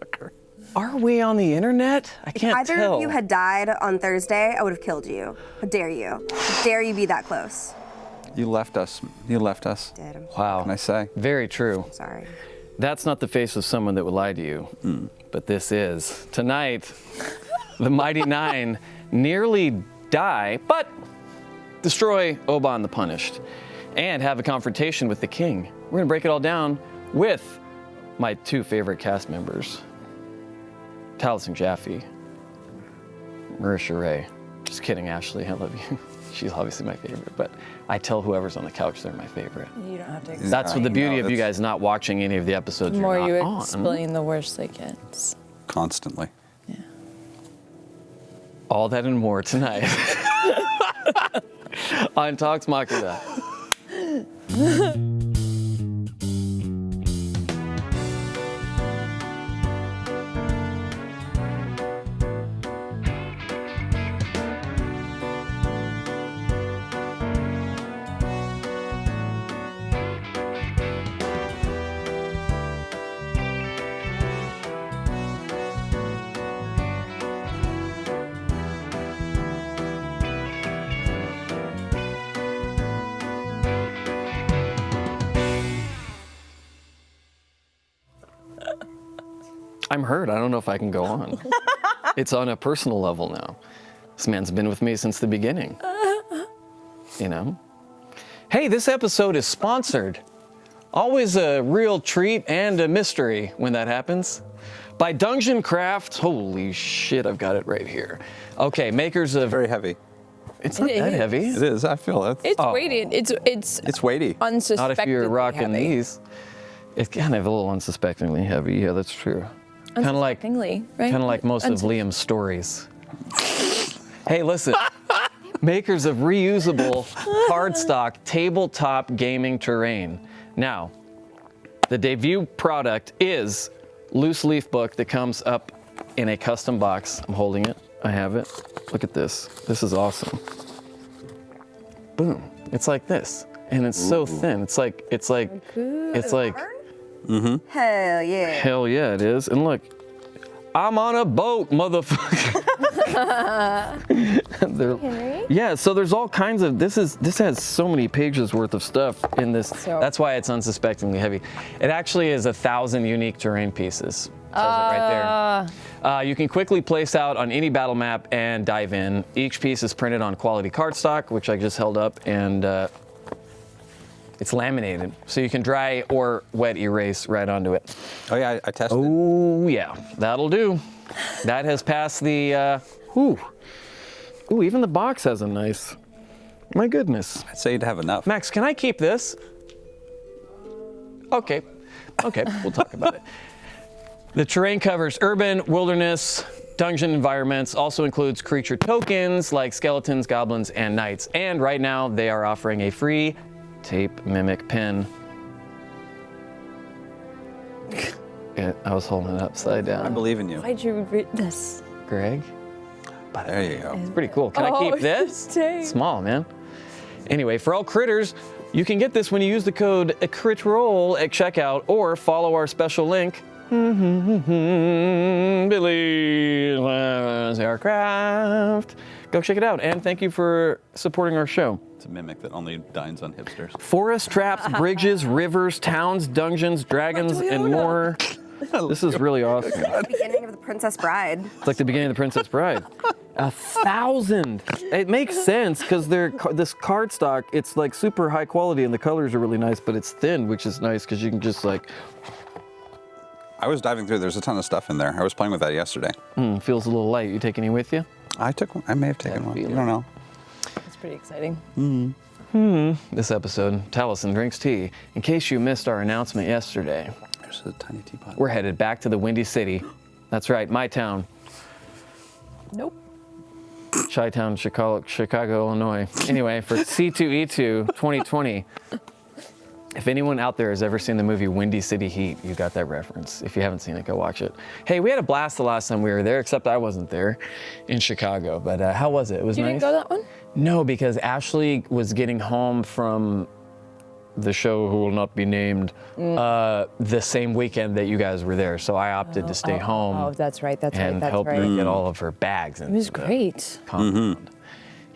Motherfucker. Are we on the internet? I can't If either tell. of you had died on Thursday, I would have killed you. How dare you? How dare you be that close? You left us. You left us. Did. I'm Wow. Can I say? Very true. sorry. That's not the face of someone that would lie to you, but this is. Tonight, the Mighty Nine nearly die, but destroy Oban the Punished and have a confrontation with the king. We're gonna break it all down with my two favorite cast members, Taliesin Jaffe, Marisha Ray. Just kidding, Ashley, I love you. She's obviously my favorite, but I tell whoever on the couch they're my favorite. You don't have to That's explain. the beauty No, of you that's- guys not watching any of the episodes The more you're you not on. explain, the worse it gets. Constantly. Yeah. All that and more tonight on Talks Machina. I'm hurt. I don't know if I can go on. It's on a personal level now. This man's been with me since the beginning. You know? Hey, this episode is sponsored. Always a real treat and a mystery when that happens. By Dungeon Craft. Holy shit, I've got it right here. Okay, makers of... Very heavy. It's not It that is. heavy. It is. I feel it. It's Oh. weighty. It's It's weighty. unsuspectingly Not if you're rocking heavy. these. It's kind of a little unsuspectingly heavy. Yeah, that's true. Kind of like, Unsuspectingly, right? kind of like most of Liam's stories. Hey, listen. Makers of reusable cardstock tabletop gaming terrain. Now, the debut product is loose leaf book that comes up in a custom box. I'm holding it. I have it. Look at this. This is awesome. Boom. It's like this, and it's so thin. It's like Hell yeah. hell yeah, it is. And look, I'm on a boat, motherfucker. Henry? Yeah, so there's all kinds of, this has so many pages worth of stuff in this. So- That's why it's unsuspectingly heavy. It actually is 1,000 unique terrain pieces. Says it right there. You can quickly place out on any battle map and dive in. Each piece is printed on quality cardstock, which I just held up, and it's laminated, so you can dry or wet erase right onto it. Oh yeah, I tested. Oh yeah, that'll do. That has passed the, ooh, even the box has a nice, my goodness. I'd say you'd have enough. Max, can I keep this? Okay, we'll talk about it. The terrain covers urban, wilderness, dungeon environments, also includes creature tokens like skeletons, goblins, and knights. And right now they are offering a free tape mimic pin. I was holding it upside I down. believe in you. Why'd you read this? Greg? There you go. It's pretty cool. Can I Oh, keep this? dang. Small, man. Anyway, for all critters, you can get this when you use the code CRITROLL at checkout or follow our special link. Billy's Aircraft. Go check it out, and thank you for supporting our show. It's a mimic that only dines on hipsters. Forest traps, bridges, rivers, towns, dungeons, dragons, and more. This is really awesome. Beginning of The Princess Bride. It's like the beginning of The Princess Bride. 1,000. It makes sense because this cardstock, it's like super high quality and the colors are really nice, but it's thin, which is nice because you can just like, I was diving through. There's a ton of stuff in there. I was playing with that yesterday. feels a little light. You take any with you? I took one. I may have taken one. You feeling. don't know. It's pretty exciting. This episode, Taliesin drinks tea. In case you missed our announcement yesterday, There's a tiny teapot. we're headed back to the Windy City. That's right, my town, Nope. Chi-Town, Chicago, Illinois. Anyway, for C2E87 2020, if anyone out there has ever seen the movie Windy City Heat, you got that reference. If you haven't seen it, go watch it. Hey, we had a blast the last time we were there, except I wasn't there in Chicago. But how was it? It was You nice. didn't go that one? No, because Ashley was getting home from the show who will not be named the same weekend that you guys were there. So I opted to stay home. Oh, that's right. That's and right. That's help right. her get all of her bags. It was great. Compound.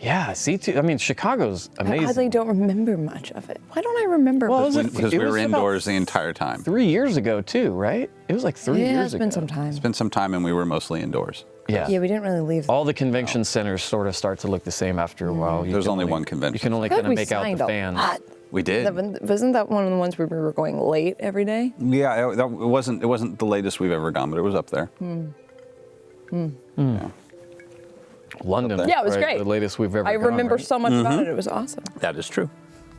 Yeah, C2. I mean, Chicago's amazing. I oddly don't remember much of it. Why don't I remember? Well, much? it was Because it we was were about indoors the entire time. 3 years ago too, right? It was like 3 yeah, years it's ago. been some time. It's been some time, and we were mostly indoors. Yeah. Yeah, we didn't really leave. All the convention centers sort of start to look the same after a while. There's only one convention. You can only I feel kind of like we make out signed the a fans. lot. We did. Wasn't that one of the ones where we were going late every day? Yeah, it wasn't the latest we've ever gone, but it was up there. Yeah. London. Yeah, it was right? great. The latest we've ever I gone, remember right? so much about it. It was awesome. That is true.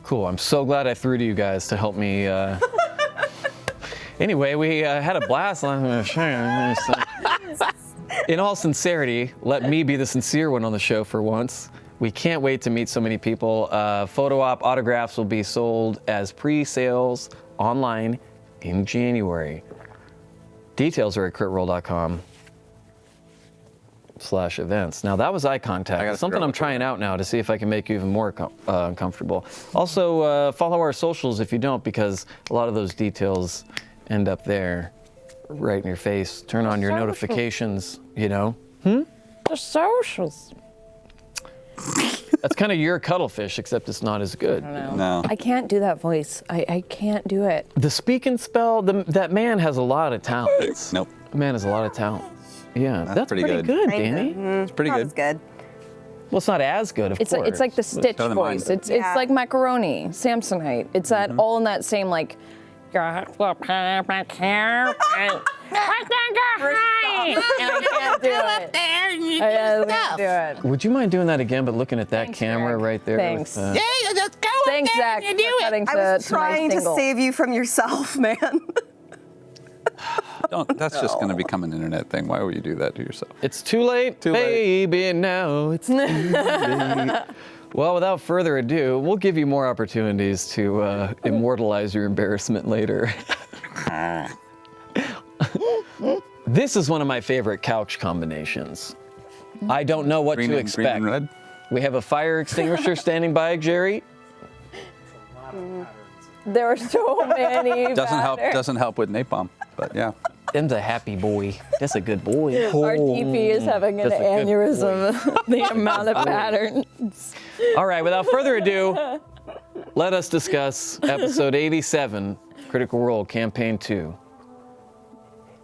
Cool. I'm so glad I threw to you guys to help me. Anyway, we had a blast. In all sincerity, let me be the sincere one on the show for once. We can't wait to meet so many people. Photo op autographs will be sold as pre-sales online in January. Details are at critroll.com/events. Now that was eye contact. gotta It's something figure out I'm trying out now to see if I can make you even more uncomfortable. Also, follow our socials if you don't, because a lot of those details end up there, right in your face. Turn on your Social. notifications, you know? The socials. That's kind of your cuttlefish, except it's not as good. No. I can't do that voice. I can't do it. The speak and spell, that man has a lot of talents. Nope. The man has a lot of talent. Yeah, that's pretty pretty good. good, Kinda. Danny. It's pretty Not good. as good. Well, it's not as good, of It's course. it's like the Stitch better than mine. voice. It's Yeah. like macaroni, Samsonite. It's that all in that same like. I can't do it. I can't do it. Would you mind doing that again, but looking at that Thanks, camera Greg. right there? Thanks. with, Thanks, Zach. For cutting I was to my trying to single. save you from yourself, man. That's just going to become an internet thing. Why would you do that to yourself? It's too late, Too late. baby, now it's too late. Well, without further ado, we'll give you more opportunities to immortalize your embarrassment later. This is one of my favorite couch combinations. I don't know what Green to and- expect. green and red? We have a fire extinguisher standing by, Jerry. There are so many. Doesn't help with napalm, but yeah. Them's a happy boy. That's a good boy. Our DP is having an That's a good aneurysm. The amount of patterns. All right, without further ado, let us discuss episode 87, Critical Role Campaign 2,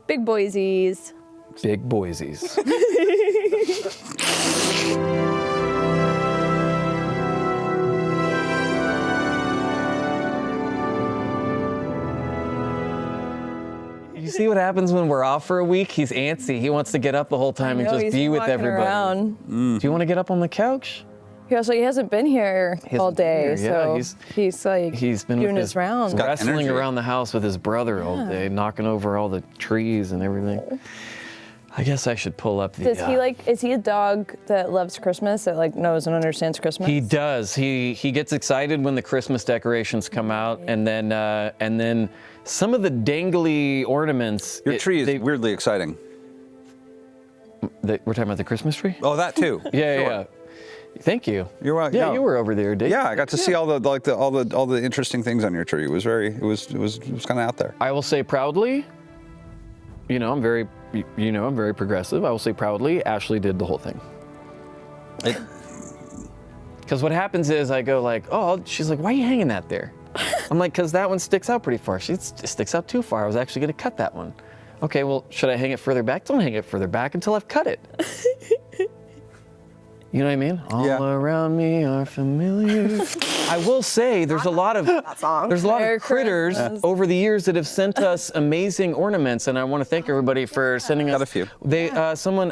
Big boysies. Big Boisies. You see what happens when we're off for a week? He's antsy. He wants to get up the whole time and No, just he's be with walking everybody. around. Do you want to get up on the couch? Yeah, so he hasn't been here all hasn't been day, here, yeah. so he's like He's been doing with his rounds. got wrestling energy. around the house with his brother all day, knocking over all the trees and everything. I guess I should pull up the. Does he like? Is he a dog that loves Christmas? That like knows and understands Christmas? He does. He gets excited when the Christmas decorations come out, and then some of the dangly ornaments. Your tree is weirdly exciting. We're talking about the Christmas tree. Oh, that too. Yeah, Sure. yeah. Thank you. You're welcome. Yeah, No. you were over there, didn't you? Yeah, I got to see all the interesting things on your tree. It was kind of out there. I will say proudly. I'm very progressive. I will say proudly, Ashley did the whole thing. Because what happens is I go like, oh, she's like, why are you hanging that there? I'm like, because that one sticks out pretty far. It sticks out too far. I was actually going to cut that one. Okay, well, should I hang it further back? Don't hang it further back until I've cut it. You know what I mean? Yeah. All around me are familiar. I will say there's a lot of Merry critters Christmas. over the years that have sent us amazing ornaments, and I want to thank everybody for sending us. Got a few. Someone,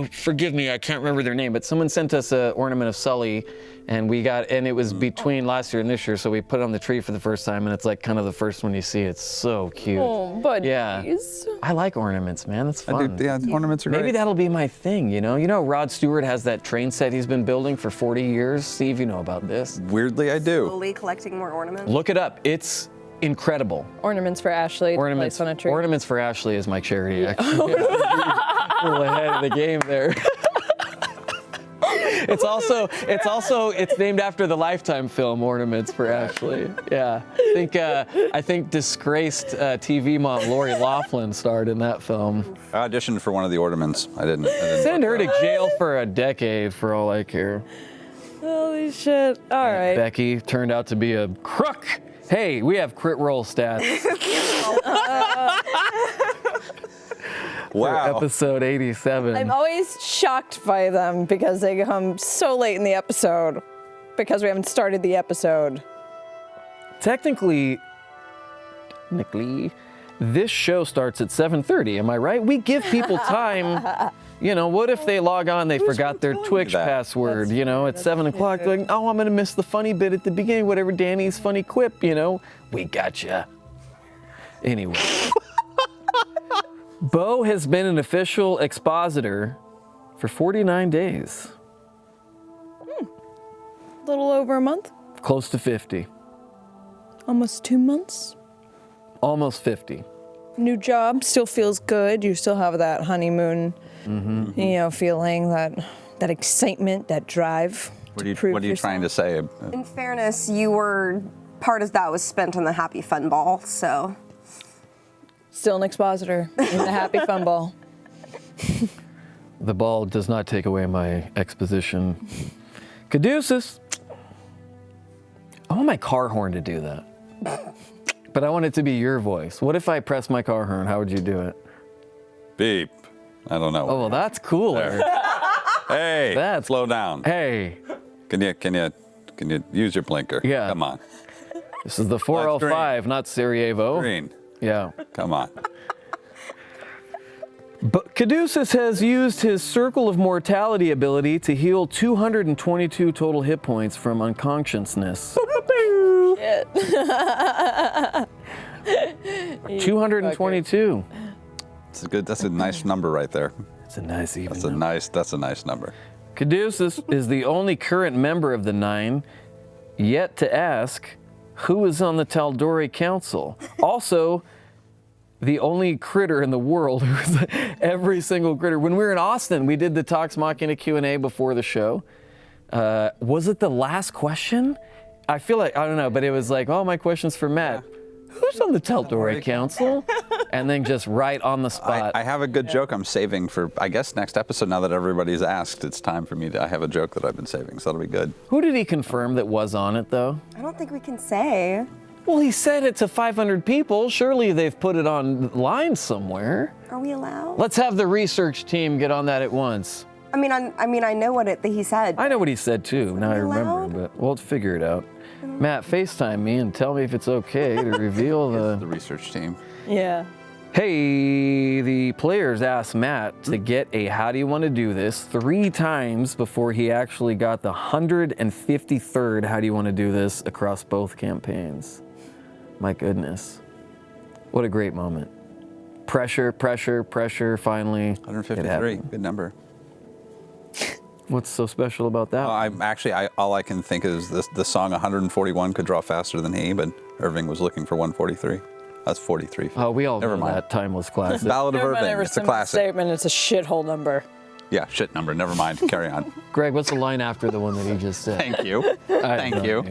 forgive me, I can't remember their name, but someone sent us an ornament of Sully, and it was between last year and this year, so we put it on the tree for the first time, and it's like kind of the first one you see. It's so cute. Oh, buddies. Yeah. I like ornaments, man. That's I fun. do. Yeah, ornaments are great. Maybe that'll be my thing, you know? Rod Stewart has that train set he's been building for 40 years. Steve, you know about this. Weirdly, I do. Slowly collecting more ornaments. Look it up. It's incredible. Ornaments for Ashley. to Ornaments place on a tree. Ornaments for Ashley is my charity, actually. A little ahead of the game there. It's named after the Lifetime film ornaments for Ashley. Yeah, I think disgraced TV mom Lori Loughlin starred in that film. I auditioned for one of the ornaments. I didn't Send her to jail for a decade for all I care. Holy shit. All right. Becky turned out to be a crook. Hey, we have crit roll stats. Wow. For episode 87. I'm always shocked by them because they come so late in the episode because we haven't started the episode. Technically, this show starts at 7:30. Am I right? We give people time. You know, what if they log on, they forgot their Twitch password, That's you know, true, at 7 o'clock, true. like, oh, I'm going to miss the funny bit at the beginning, whatever Danny's funny quip, you know. We gotcha. Anyway. Bo has been an official expositor for 49 days. A little over a month, Close to 50. almost 2 months. Almost 50. New job, still feels good. You still have that honeymoon, feeling, that excitement, that drive. What are you trying to say? In fairness, you were part of that was spent on the Happy Fun Ball, so. Still an expositor in the Happy Fun Ball. The ball does not take away my exposition. Caduceus. I want my car horn to do that. But I want it to be your voice. What if I press my car horn? How would you do it? Beep. I don't know. Oh, well, that's cooler. Hey, slow down. Hey, Can you use your blinker? Yeah. Come on. this is the 405, not Sarajevo. Green. Yeah. Come on. But Caduceus has used his Circle of Mortality ability to heal 222 total hit points from unconsciousness. 222. That's a nice number right there. It's a nice even That's number. a nice number. Caduceus is the only current member of the Nine yet to ask who is on the Tal'Dorei Council. Also, the only critter in the world who's every single critter. When we were in Austin, we did the Talks Machina Q&A before the show. Was it the last question? I feel like, I don't know, but it was like, oh, my question's for Matt. Who's on the Tal'Dorei Council? And then just right on the spot. I have a good joke I'm saving for, I guess, next episode. Now that everybody's asked, it's time for me to, I have a joke that I've been saving, so that'll be good. Who did he confirm that was on it, though? I don't think we can say. Well, he said it to 500 people. Surely they've put it online somewhere. Are we allowed? Let's have the research team get on that at once. I mean, I know what he said. I know what he said too. Now I remember, allowed? but we'll figure it out. Matt, FaceTime me and tell me if it's okay to reveal The the. research team. Yeah. Hey, the players asked Matt to get a "How do you want to do this?" 3 times before he actually got the 153rd "How do you want to do this?" across both campaigns. My goodness, what a great moment! Pressure, pressure, pressure. Finally, it 153. happened. Good number. What's so special about that? All I can think is the song 141 could draw faster than he, but Irving was looking for 143. That's 43. Oh, we all Never know mind. that timeless classic. Ballad of Everyone Irving. ever It's a sent classic. statement, it's a shithole number. Yeah, shit number. Never mind. Carry on. Greg, what's the line after the one that he just said? Thank you. Thank you.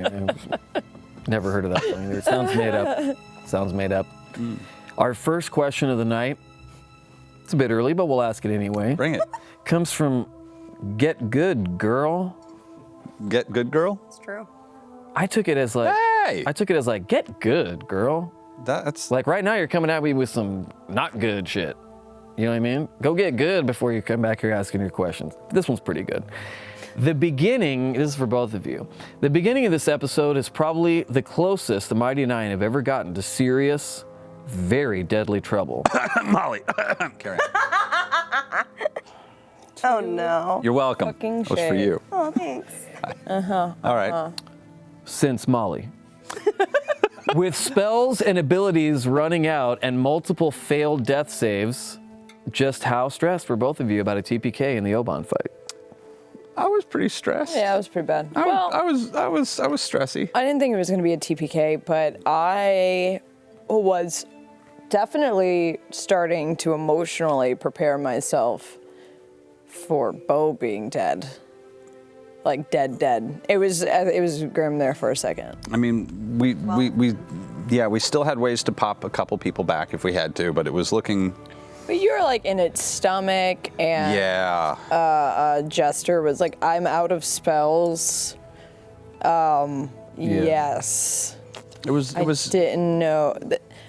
Never heard of that one either. It sounds made up. Sounds made up. Our first question of the night, it's a bit early, but we'll ask it anyway. Bring it. Comes from Get Good Girl. Get good, girl. It's true. I took it as like, Hey! get good, girl. That's Like right now you're coming at me with some not good shit. You know what I mean? Go get good before you come back here asking your questions. This one's pretty good. The beginning, this is for both of you. The beginning of this episode is probably the closest the Mighty Nine have ever gotten to serious, very deadly trouble. Molly. Carry on. Oh no. You're welcome. Fucking That was for shit. you. Oh, thanks. All right. Since Molly. With spells and abilities running out and multiple failed death saves, just how stressed were both of you about a TPK in the Oban fight? I was pretty stressed. Yeah, it was pretty bad. I was stressy. I didn't think it was going to be a TPK, but I was definitely starting to emotionally prepare myself for Bo being dead. like dead. It was grim there for a second. I mean, we still had ways to pop a couple people back if we had to, but it was looking. But you were like in its stomach, and Jester was like, "I'm out of spells." Yes. It was. I didn't know.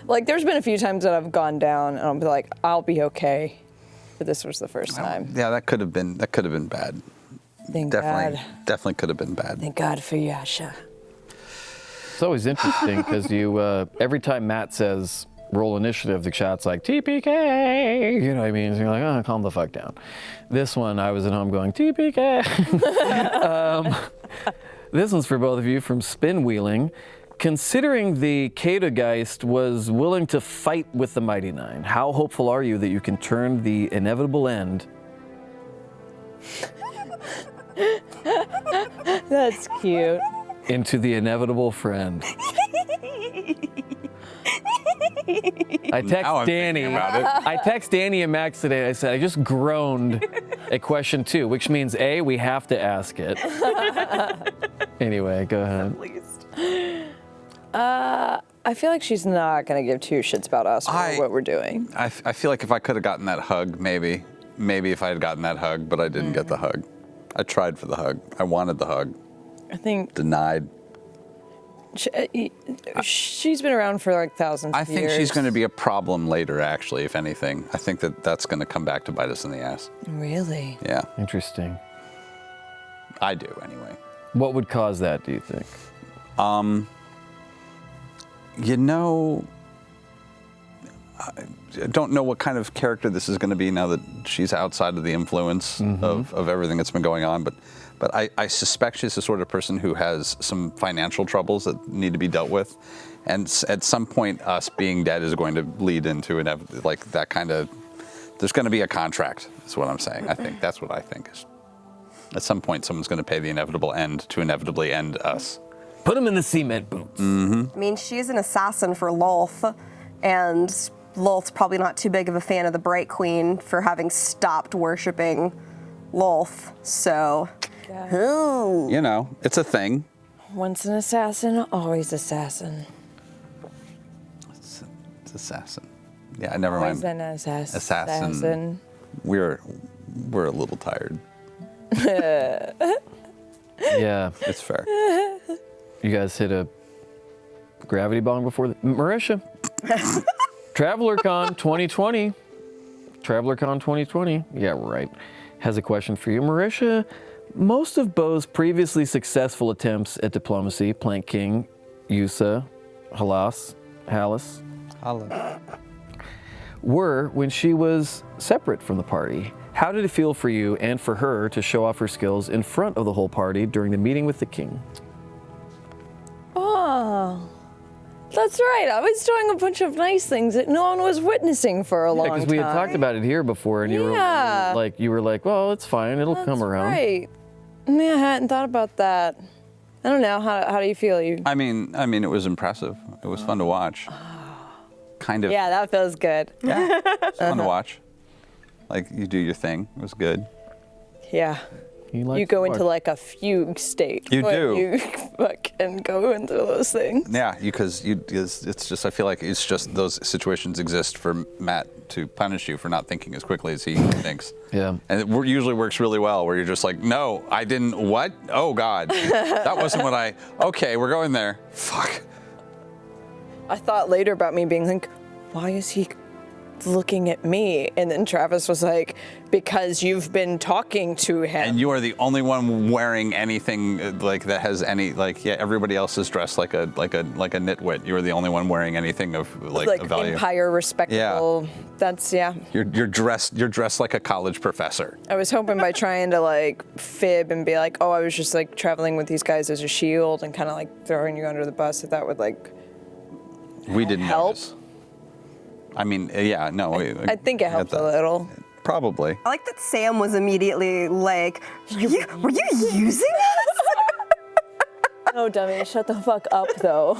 Like, there's been a few times that I've gone down, and I'll be like, "I'll be okay," but this was the first time. Yeah, that could have been bad. Thank God. Definitely could have been bad. Thank God for Yasha. It's always interesting because you, every time Matt says roll initiative, the chat's like TPK, you know what I mean? So you're like, oh, calm the fuck down. This one, I was at home going TPK. This one's for both of you from Spin Wheeling. Considering the Katageist was willing to fight with the Mighty Nine, how hopeful are you that you can turn the inevitable end? That's cute. Into the inevitable friend? I text Danny. I text Danny and Max today. I said I just groaned at question 2, which means A, we have to ask it. Anyway, go ahead. At least. I feel like she's not gonna give two shits about us or what we're doing. I feel like if I could have gotten that hug, maybe if I had gotten that hug, but I didn't get the hug. I tried for the hug. I wanted the hug. I think Denied. she's been around for like thousands of I think years. she's going to be a problem later, actually, if anything. I think that's going to come back to bite us in the ass. Really? Yeah, Interesting. I do, anyway. What would cause that, do you think? You know, I don't know what kind of character this is going to be now that she's outside of the influence of everything that's been going on, but I suspect she's the sort of person who has some financial troubles that need to be dealt with, and at some point, us being dead is going to lead into like that kind of. There's going to be a contract. Is what I'm saying. I think that's what I think is. At some point, someone's going to pay the inevitable end to inevitably end us. Put him in the cement boots. I mean, she's an assassin for Lolth, and Lolth's probably not too big of a fan of the Bright Queen for having stopped worshiping Lolth. So, You know, it's a thing. Once an assassin, always assassin. It's assassin. Yeah, never Always mind. an assassin. Assassin. We're a little tired. Yeah. It's fair. You guys hit a gravity bong before Marisha. TravelerCon 2020. TravelerCon 2020. Yeah, right. Has a question for you. Marisha, most of Bo's previously successful attempts at diplomacy, Plank King, Yusa, Halas, were when she was separate from the party. How did it feel for you and for her to show off her skills in front of the whole party during the meeting with the king? Oh, that's right. I was doing a bunch of nice things that no one was witnessing for a long time. Because we had talked about it here before, and you were like, well, it's fine. It'll come around. Right. Yeah, I hadn't thought about that. I don't know. How do you feel? I mean, it was impressive. It was fun to watch. Kind of. Yeah, that feels good. Yeah, it's fun to watch. Like, you do your thing. It was good. Yeah. You go into like a fugue state. You do. You fucking go into those things. Yeah, because it's just, I feel like it's just those situations exist for Matt to punish you for not thinking as quickly as he thinks. Yeah. And it usually works really well, where you're just like, no, I didn't, what? Oh, God. That wasn't what okay, we're going there. Fuck. I thought later about me being like, why is he looking at me? And then Travis was like, because you've been talking to him. And you are the only one wearing anything like that has any, like, yeah, everybody else is dressed like a nitwit. You're the only one wearing anything of like a value. Empire respectable. Yeah. That's, yeah. You're dressed like a college professor. I was hoping by trying to like fib and be like, oh, I was just like traveling with these guys as a shield and kind of like throwing you under the bus, that would like we didn't help. Notice. I mean, yeah, no. I think it helped a little. Probably. I like that Sam was immediately like, were you using us? No, dummy, shut the fuck up, though.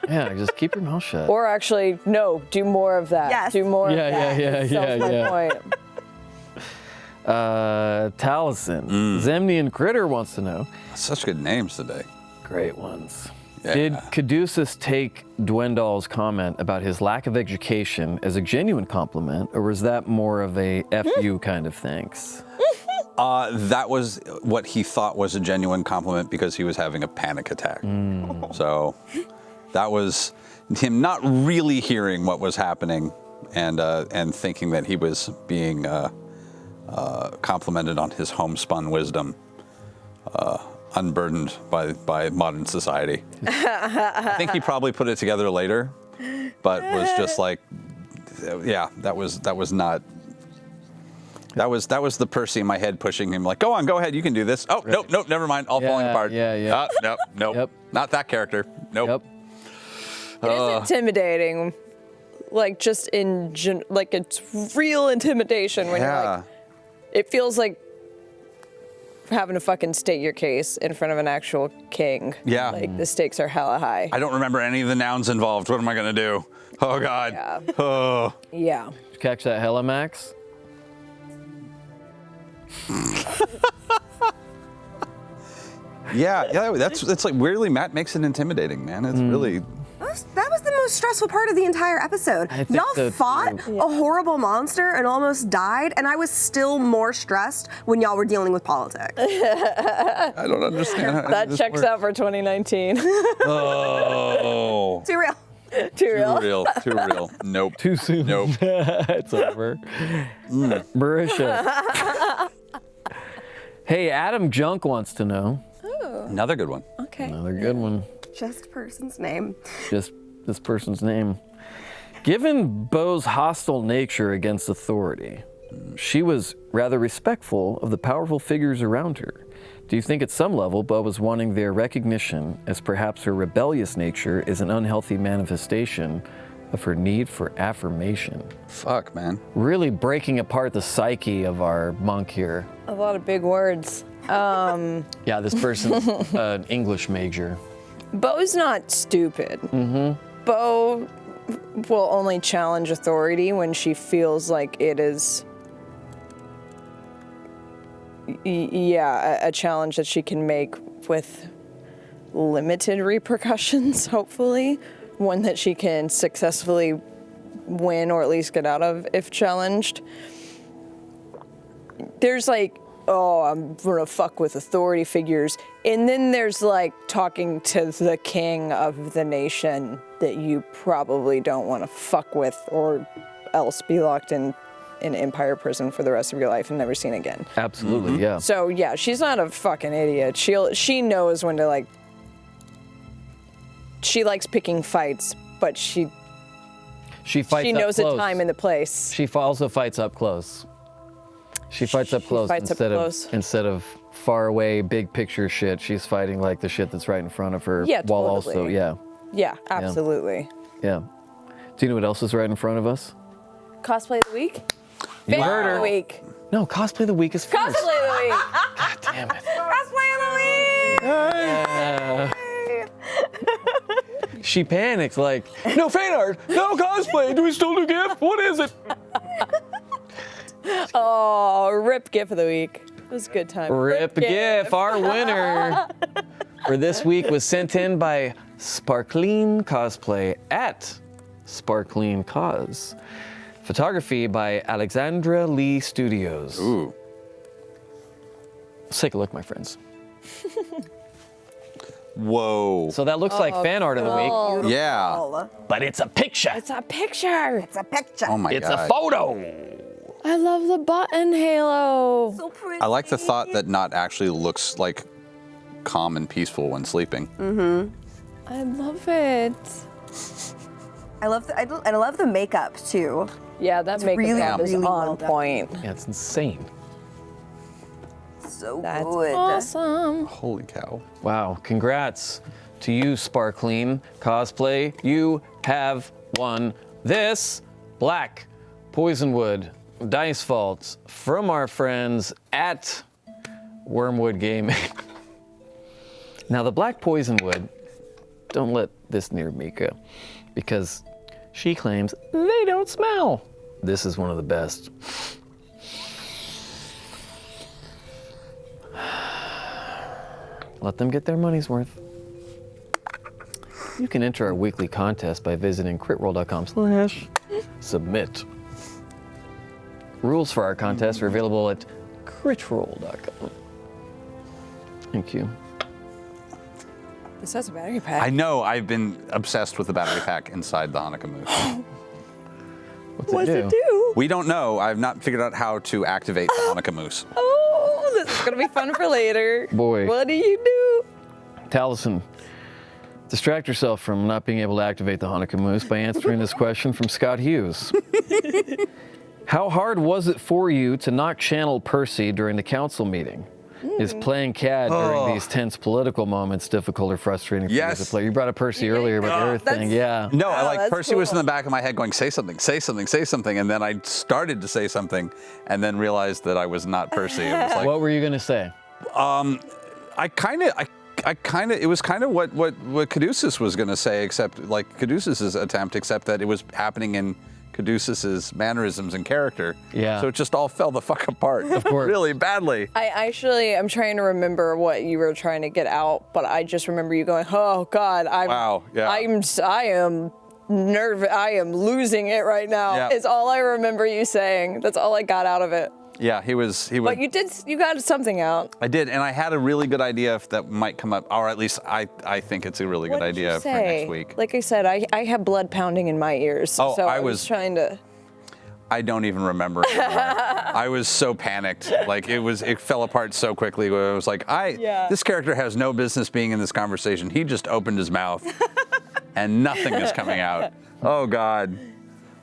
Yeah, just keep your mouth shut. Or actually, no, do more of that. Yes. Do more of that. Yeah. That's my point. Taliesin. Zemnian Critter wants to know. Such good names today. Great ones. Yeah. Did Caduceus take Dwendal's comment about his lack of education as a genuine compliment, or was that more of a F you kind of thanks? That was what he thought was a genuine compliment because he was having a panic attack. So that was him not really hearing what was happening and thinking that he was being complimented on his homespun wisdom. Unburdened by modern society. I think he probably put it together later, but was just like, yeah, that was not. That was the Percy in my head pushing him like, go on, go ahead, you can do this. Oh, nope, never mind, all falling apart. Yeah. Nope, Yep. not that character. Nope. Yep. It is intimidating. Like, just like, it's real intimidation when you're like, it feels like having to fucking state your case in front of an actual king. Yeah. Like, the stakes are hella high. I don't remember any of the nouns involved. What am I gonna do? Oh God. Yeah. Oh. Yeah. Did you catch that, Hella Max? Yeah. That's like weirdly Matt makes it intimidating, man. It's really. That was the most stressful part of the entire episode. I think so, Y'all fought too. a horrible monster and almost died, and I was still more stressed when y'all were dealing with politics. I don't understand. how That this checks works. out for 2019. Oh. Too real. Too real. Too real. Nope. Too soon. Nope. It's over. Marisha. Hey, Adam Junk wants to know. Another good one. Okay. Another good one. Just person's name. Just this person's name. Given Beau's hostile nature against authority, she was rather respectful of the powerful figures around her. Do you think at some level Beau was wanting their recognition, as perhaps her rebellious nature is an unhealthy manifestation of her need for affirmation? Fuck, man. Really breaking apart the psyche of our monk here. A lot of big words. Yeah, this person's an English major. Beau's not stupid. Beau will only challenge authority when she feels like it is, a challenge that she can make with limited repercussions, hopefully. One that she can successfully win or at least get out of if challenged. There's like, oh, I'm gonna fuck with authority figures. And then there's like talking to the king of the nation that you probably don't want to fuck with or else be locked in an empire prison for the rest of your life and never seen again. Absolutely, yeah. So yeah, she's not a fucking idiot. She knows when to like, she likes picking fights, but she fights up knows the close. time and the place. She also fights up close. She fights up close fights up close. instead of far away big picture shit. She's fighting like the shit that's right in front of her. Yeah, while totally. also, yeah. Yeah, absolutely. Do you know what else is right in front of us? Cosplay of the week? You Fan heard of her. the week. No, cosplay of the week is first. Cosplay of the week. God damn it. Cosplay of the week! She panics like, no fan art, no cosplay. Do we still do GIF? What is it? Oh, rip GIF of the week. It was a good time. Rip GIF, our winner for this week was sent in by Sparkleen Cosplay at Sparkleen Cos. Photography by Alexandra Lee Studios. Ooh. Let's take a look, my friends. Whoa. So that looks like fan art of the week, Yeah. but it's a picture. It's a picture. It's a picture. Oh my It's God. a photo. I love the button halo. So pretty. I like the thought that Not actually looks like calm and peaceful when sleeping. I love it. I love the makeup too. Yeah, that makeup really, job is really on well done. point. Yeah, it's insane. So That's good. awesome. Holy cow. Wow, congrats to you, Sparkleen Cosplay. You have won this Black Poisonwood Dice Vault from our friends at Wormwood Gaming. Now, the Black Poisonwood, don't let this near Mika, because she claims they don't smell. This is one of the best. Let them get their money's worth. You can enter our weekly contest by visiting critroll.com/submit. Rules for our contest are available at critroll.com. Thank you. This has a battery pack. I know. I've been obsessed with the battery pack inside the Hanukkah moose. What's it do? We don't know. I've not figured out how to activate the Hanukkah moose. Oh, this is gonna be fun for later. Boy. What do you do? Taliesin, distract yourself from not being able to activate the Hanukkah moose by answering this question from Scott Hughes. How hard was it for you to not channel Percy during the council meeting? Is playing CAD during these tense political moments difficult or frustrating for you as a player? You brought up Percy earlier about everything, yeah. No, that's Percy was in cool. the back of my head going, say something, say something, say something. And then I started to say something and then realized that I was not Percy. It was like, What were you going to say? it was kind of what Caduceus was going to say, except like Caduceus's attempt, except that it was happening in Caduceus's mannerisms and character. Yeah. So it just all fell the fuck apart. Of course. Really badly. I'm trying to remember what you were trying to get out, but I just remember you going, "Oh God, I am nervous. I am losing it right now." Yeah. Is all I remember you saying. That's all I got out of it. Yeah, he was. But you got something out. I did, and I had a really good idea if that might come up, or at least I think it's a really good What did you idea for say? next week. Like I said, I have blood pounding in my ears, Oh, so I I was was- trying to. I don't even remember anymore. I was so panicked. Like it fell apart so quickly. Where I was like, this character has no business being in this conversation. He just opened his mouth, and nothing is coming out. Oh God.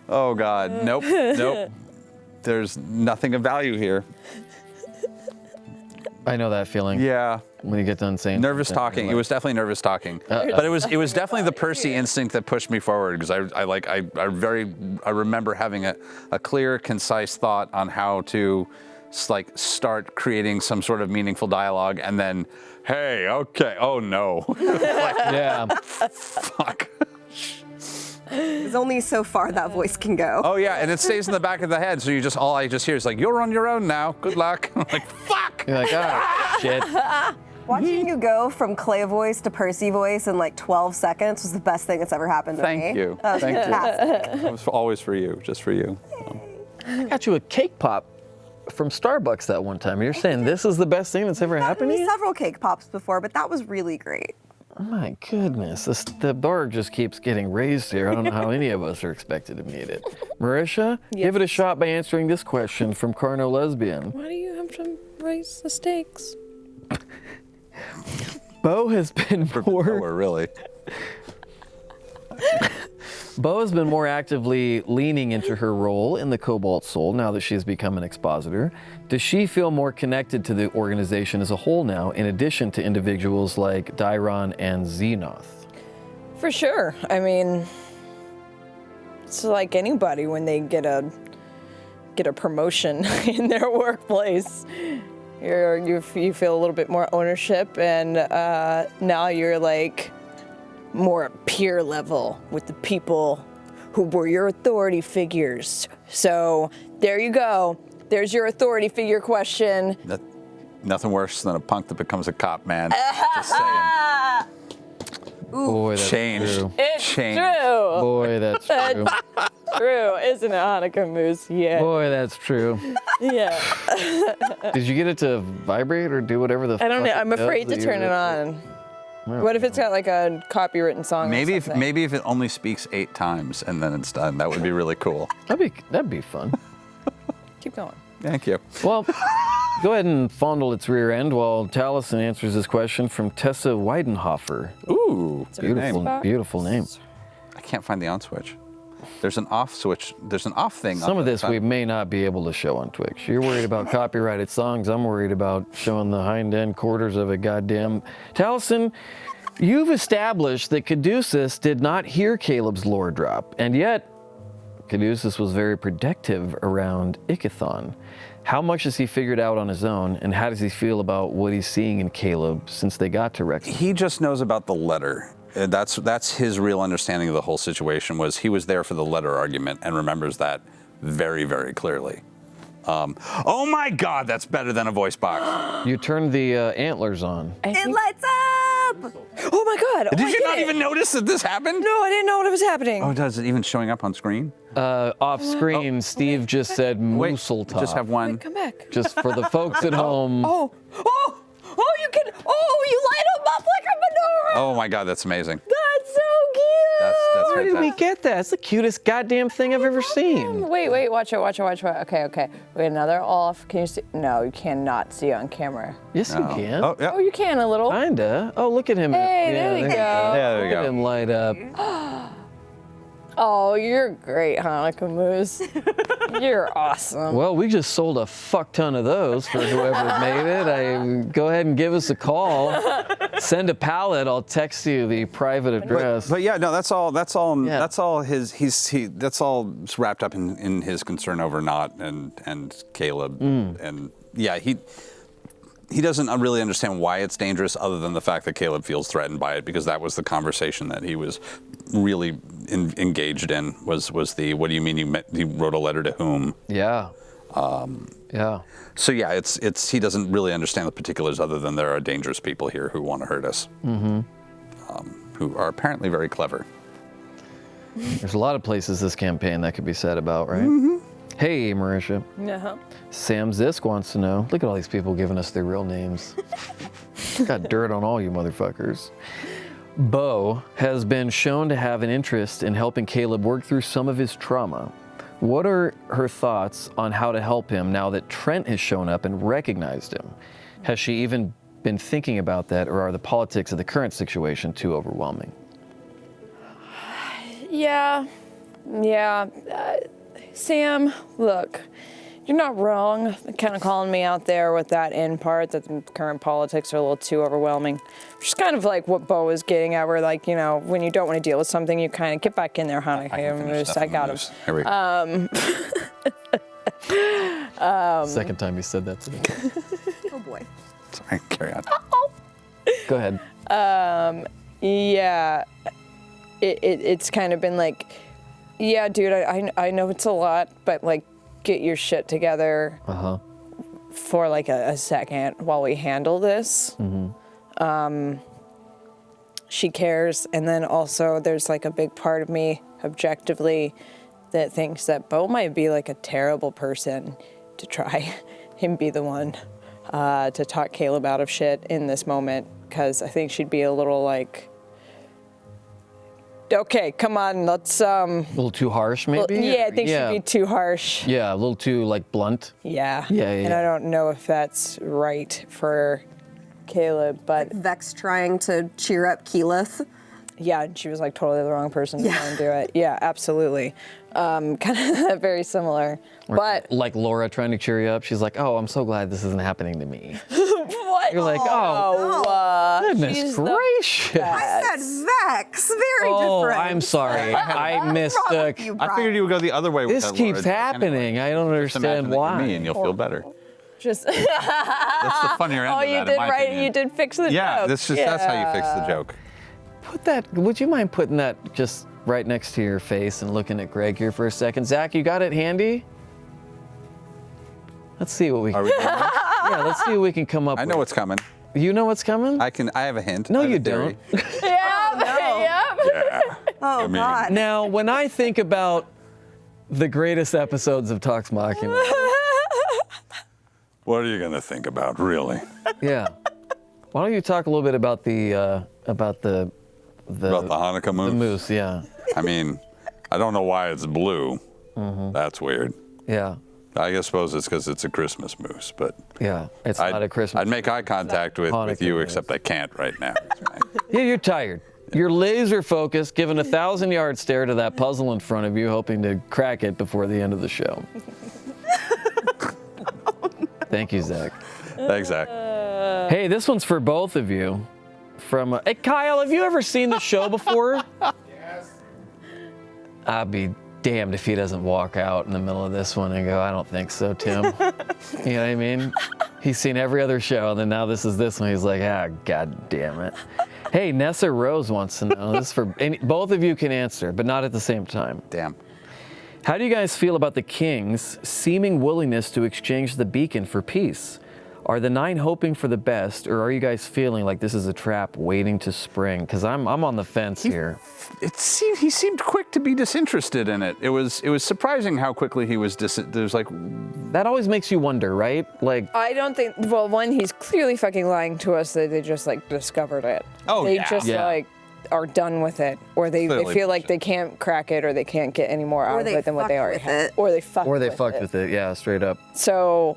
Oh God. Nope. Nope. There's nothing of value here. I know that feeling. Yeah. When you get done saying Nervous something, talking. you're It was definitely nervous talking. But it was definitely the Percy instinct that pushed me forward because I remember having a clear, concise thought on how to start creating some sort of meaningful dialogue and then, hey, okay, oh no. yeah. Fuck. There's only so far that voice can go. Oh yeah, and it stays in the back of the head, so all I just hear is like, you're on your own now. Good luck. I'm like, fuck. You're like, ah, shit. Watching you go from Clay voice to Percy voice in like 12 seconds was the best thing that's ever happened to me. Thank you. That was Thank you. fantastic. It was always for you, just for you. I got you a cake pop from Starbucks that one time. You're saying this is the best thing that's ever happened to I've you? several cake pops before, but that was really great. Oh my goodness, the bar just keeps getting raised here. I don't know how any of us are expected to meet it. Marisha, give it a shot by answering this question from Carno Lesbian. Why do you have to raise the stakes? Bo has been Or really. Bo has been more actively leaning into her role in the Cobalt Soul now that she has become an expositor. Does she feel more connected to the organization as a whole now, in addition to individuals like Dairon and Xenoth? For sure. I mean, it's like anybody when they get a promotion in their workplace. You feel a little bit more ownership, and now you're like more at peer level with the people who were your authority figures. So there you go. There's your authority figure question. Nothing worse than a punk that becomes a cop, man. Just saying. Boy, that's Change. true. It's Change. true. Boy, that's true. True, isn't it, Hanukkah Moose? Yeah. Boy, that's true. Yeah. Did you get it to vibrate or do whatever the I don't know. fuck it I'm does afraid to that turn you- it on. What if it's got like a copywritten song? Maybe or if something? it only speaks 8 times and then it's done. That would be really cool. That'd be fun. Keep going. Thank you. Well, go ahead and fondle its rear end while Taliesin answers this question from Tessa Weidenhofer. Ooh, good Beautiful, name. beautiful name. I can't find the on switch. There's an off switch. There's an off thing. Some on of the this side. we may not be able to show on Twitch. You're worried about copyrighted songs. I'm worried about showing the hind end quarters of a goddamn. Taliesin, you've established that Caduceus did not hear Caleb's lore drop, and yet Caduceus was very protective around Ickathon. How much has he figured out on his own, and how does he feel about what he's seeing in Caleb since they got to Rex? He just knows about the letter. That's his real understanding of the whole situation. Was he was there for the letter argument and remembers that very, very clearly. Oh my God, that's better than a voice box. You turned the antlers on. It lights up! Oh my God! Did you not even notice that this happened? No, I didn't know what was happening. Oh, is it even showing up on screen? Off screen, Steve just said Mooseltop. Just have one. Wait, come back. Just for the folks at home. Oh, you can. Oh, you light them up like a menorah. Oh my God, that's amazing. That's so cute. That's Where did we fantastic. get that? It's the cutest goddamn thing I've ever seen. Wait, watch it. Okay. Wait, another off. Can you see? No, you cannot see on camera. Yes, you can. Oh, yeah. Oh, you can a little. Kinda. Oh, look at him. Hey, there we go. Yeah, there we Look at go. him light up. Oh, you're great, Hanukkah Moose. You're awesome. Well, we just sold a fuck ton of those for whoever made it. Go ahead and give us a call. Send a pallet. I'll text you the private address. But yeah, no, that's all. That's all. Yeah. That's all his. That's all wrapped up in his concern over Not and Caleb. And yeah, he doesn't really understand why it's dangerous, other than the fact that Caleb feels threatened by it, because that was the conversation that he was really engaged in. Was the what do you mean you wrote a letter to whom? Yeah. Yeah. So yeah, it's he doesn't really understand the particulars, other than there are dangerous people here who want to hurt us, who are apparently very clever. There's a lot of places this campaign that could be said about, right? Hey, Marisha. No. Sam Zisk wants to know. Look at all these people giving us their real names. Got dirt on all you motherfuckers. Bo has been shown to have an interest in helping Caleb work through some of his trauma. What are her thoughts on how to help him now that Trent has shown up and recognized him? Has she even been thinking about that, or are the politics of the current situation too overwhelming? Yeah. Sam, look, you're not wrong kind of calling me out there with that end part, that the current politics are a little too overwhelming. Just kind of like what Bo was getting at, where like, you know, when you don't want to deal with something, you kind of get back in there, honey. I got him. Here we go. Second time he said that to me. Oh boy. Sorry, carry on. Go ahead. Yeah, it's kind of been like, yeah, dude, I know it's a lot, but like, get your shit together for like a second while we handle this. She cares, and then also there's like a big part of me, objectively, that thinks that Bo might be like a terrible person to try and be the one to talk Caleb out of shit in this moment, because I think she'd be a little like, okay, come on, let's A little too harsh, maybe? yeah, I think she'd be too harsh. Yeah, a little too, like, blunt. Yeah. Yeah. And I don't know if that's right for Caleb, but Vex trying to cheer up Keyleth. yeah, she was like totally the wrong person to try and do it. Yeah, absolutely. Kind of very similar. But Like Laura trying to cheer you up. She's like, oh, I'm so glad this isn't happening to me. what? You're like, oh, goodness she's the gracious. I said Vex. Very Oh, different. I'm sorry. I mistook. You, I Brian. figured you would go the other way with This that, keeps Laura. happening. I don't Just imagine understand that you're why. me and you'll feel better. Just That's the funnier end oh, of that, you in did my right. opinion. You did fix the Yeah, joke. that's how you fix the joke. Put that. Would you mind putting that just right next to your face and looking at Greg here for a second? Zach, you got it handy? Let's see what we. Are we doing this? Yeah, let's see what we can come up I with. know what's coming. You know what's coming? I have a hint. No, I have you a theory. don't. Yeah. Yeah. Oh, I mean- God. Now, when I think about the greatest episodes of Talks Machina, What are you gonna think about, really? yeah. Why don't you talk a little bit about the About the Hanukkah moose? the moose? Yeah, I mean, I don't know why it's blue. That's weird. yeah, I suppose it's because it's a Christmas moose, but yeah. It's not a Christmas. I'd make eye contact with Hanukkah you, moose. except I can't right now. Yeah, you're tired. You're laser focused, giving a 1,000-yard stare to that puzzle in front of you, hoping to crack it before the end of the show. Thank you, Zach. Thanks, Zach. Hey, this one's for both of you. From hey, Kyle, have you ever seen the show before? Yes. I'd be damned if he doesn't walk out in the middle of this one and go, I don't think so, Tim. You know what I mean? He's seen every other show, and then now this is this one. He's like, God damn it. Hey, Nessa Rose wants to know. This is for both of you can answer, but not at the same time. Damn. How do you guys feel about the king's seeming willingness to exchange the beacon for peace? Are the 9 hoping for the best, or are you guys feeling like this is a trap waiting to spring? Because I'm on the fence here. He seemed quick to be disinterested in it. It was surprising how quickly he was there's like, That always makes you wonder, right? Like, I don't think. Well, one, he's clearly fucking lying to us that they just like discovered it. Oh, they yeah. just Yeah. like are done with it, or they Clearly feel like bullshit. they can't crack it, or they can't get any more out of they it than what they fucked already with have, it. or they fucked. or they with fucked it. with it. Yeah, straight up. So,